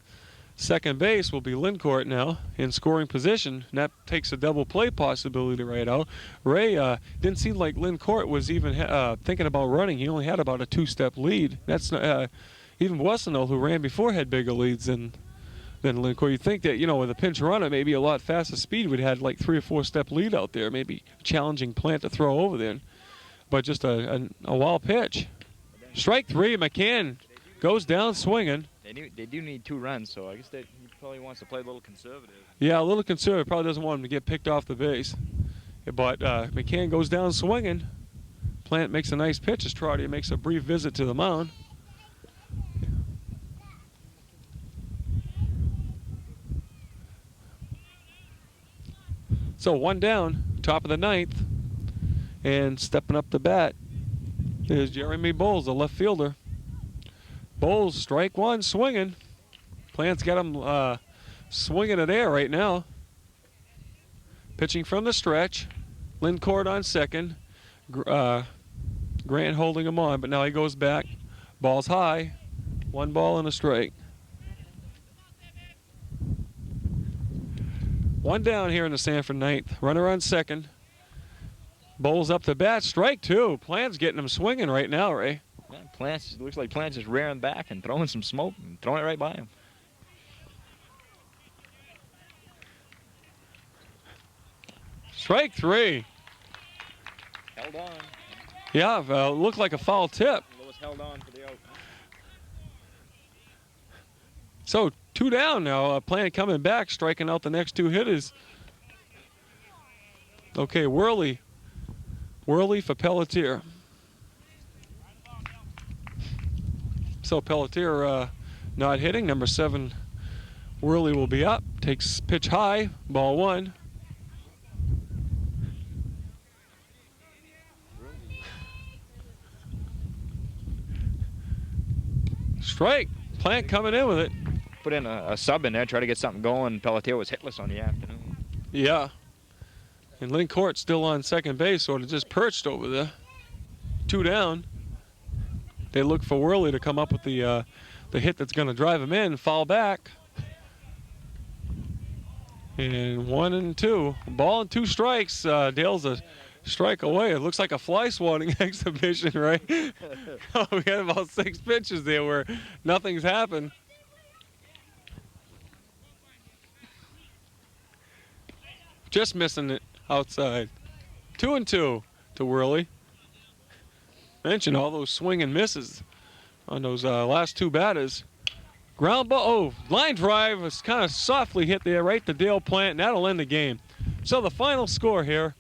second base will be Lincourt now in scoring position. And that takes a double play possibility right out. Ray didn't seem like Lincourt was even thinking about running. He only had about a 2-step lead. That's even Bussino, who ran before, had bigger leads than Lincourt. You'd think that, with a pinch runner, maybe a lot faster speed, would have had like 3 or 4-step lead out there, maybe challenging Plant to throw over there. But just a wild pitch. Strike 3, McCann goes down swinging. They do need 2 runs, so I guess he probably wants to play a little conservative. Yeah, a little conservative. Probably doesn't want him to get picked off the base. But McCann goes down swinging. Plant makes a nice pitch as Trotter makes a brief visit to the mound. So 1 down, top of the 9th. And stepping up to bat There's Jeremy Bowles, the left fielder. Bowles, strike one, swinging. Plant's got him swinging at air right now. Pitching from the stretch. Lindcourt on second. Grant holding him on, but now he goes back. Ball's high. 1 ball and a strike. 1 down here in the Sanford ninth. Runner on second. Bowles up to bat. Strike 2. Plant's getting him swinging right now, Ray. Yeah, looks like Plant's just rearing back and throwing some smoke and throwing it right by him. Strike 3. Held on. Yeah, looked like a foul tip. Lewis held on for the out. So 2 down now. Plant coming back, striking out the next 2 hitters. Okay, Worley. Worley for Pelletier. So Pelletier not hitting. Number 7, Worley will be up. Takes pitch high. Ball 1. Strike. Plant coming in with it. Put in a sub in there, try to get something going. Pelletier was hitless on the afternoon. Yeah. And Lindcourt still on second base, sort of just perched over there. 2 down. They look for Worley to come up with the hit that's going to drive him in. Foul back. And 1 and 2. Ball and 2 strikes. Dale's a strike away. It looks like a fly swatting exhibition, right? We had about 6 pitches there where nothing's happened. Just missing it outside. 2 and 2 to Worley. Mentioned all those swing and misses on those last 2 batters. Ground ball. Oh, line drive was kind of softly hit there right to Dale Plant, and that'll end the game. So the final score here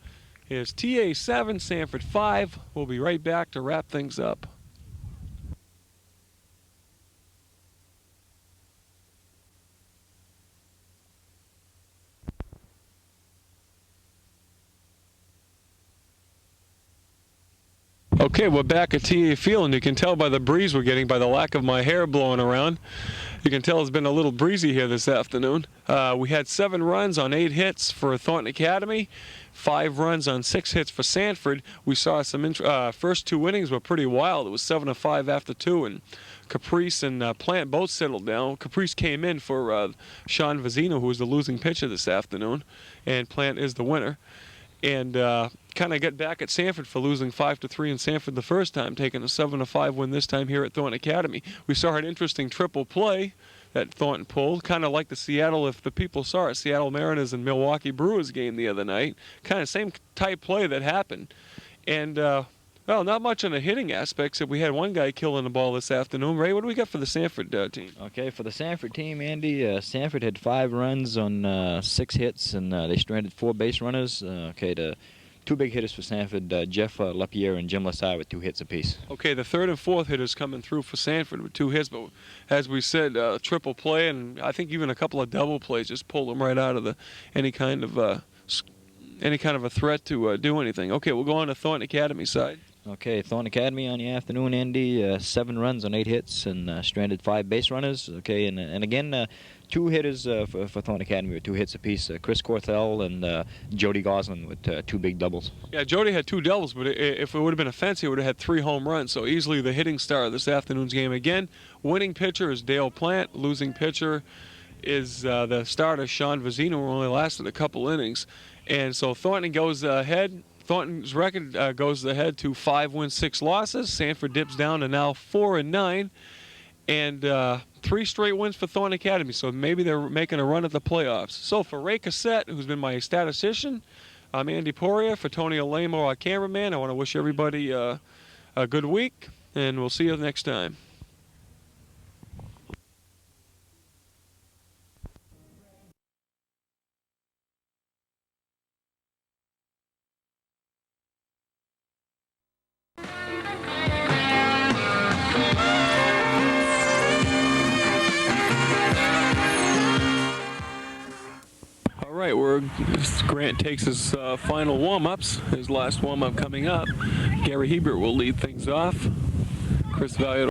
is TA 7, Sanford 5. We'll be right back to wrap things up. Okay, we're back at TA Field, and you can tell by the breeze we're getting, by the lack of my hair blowing around. You can tell it's been a little breezy here this afternoon. We had 7 runs on 8 hits for Thornton Academy, 5 runs on 6 hits for Sanford. We saw some first 2 innings were pretty wild. It was 7-5 after 2, and Caprice and Plant both settled down. Caprice came in for Sean Vizino, who was the losing pitcher this afternoon, and Plant is the winner. And kind of get back at Sanford for losing 5-3 in Sanford the first time, taking a 7-5 win this time here at Thornton Academy. We saw an interesting triple play that Thornton pulled, kind of like the Seattle, if the people saw it, Seattle Mariners and Milwaukee Brewers game the other night. Kind of same type play that happened. And, well, not much on the hitting aspects. We had one guy killing the ball this afternoon. Ray, what do we got for the Sanford team? Okay, for the Sanford team, Andy, Sanford had 5 runs on 6 hits, and they stranded 4 base runners. Okay, the 2 big hitters for Sanford, Jeff Lapierre and Jim Lasai with 2 hits apiece. Okay, the 3rd and 4th hitters coming through for Sanford with 2 hits, but as we said, triple play, and I think even a couple of double plays just pulled them right out of any kind of a threat to do anything. Okay, we'll go on to Thornton Academy side. Okay, Thornton Academy on the afternoon, Andy, 7 runs on 8 hits and stranded 5 base runners. Okay, and again, 2 hitters for Thornton Academy with 2 hits apiece. Chris Corthell and Jody Goslin with 2 big doubles. Yeah, Jody had 2 doubles, but if it would have been a fence, he would have had 3 home runs. So easily the hitting star of this afternoon's game. Again, winning pitcher is Dale Plant. Losing pitcher is the starter, Sean Vizino, who only lasted a couple innings. And so Thornton goes ahead. Thornton's record goes ahead to 5 wins, 6 losses. Sanford dips down to now 4-9. And 3 straight wins for Thornton Academy, so maybe they're making a run at the playoffs. So for Ray Cassette, who's been my statistician, I'm Andy Poirier. For Tony Alamo, our cameraman, I want to wish everybody a good week, and we'll see you next time. right, Grant takes his final warm-ups, his last warm-up coming up. Gary Hebert will lead things off. Chris Valiant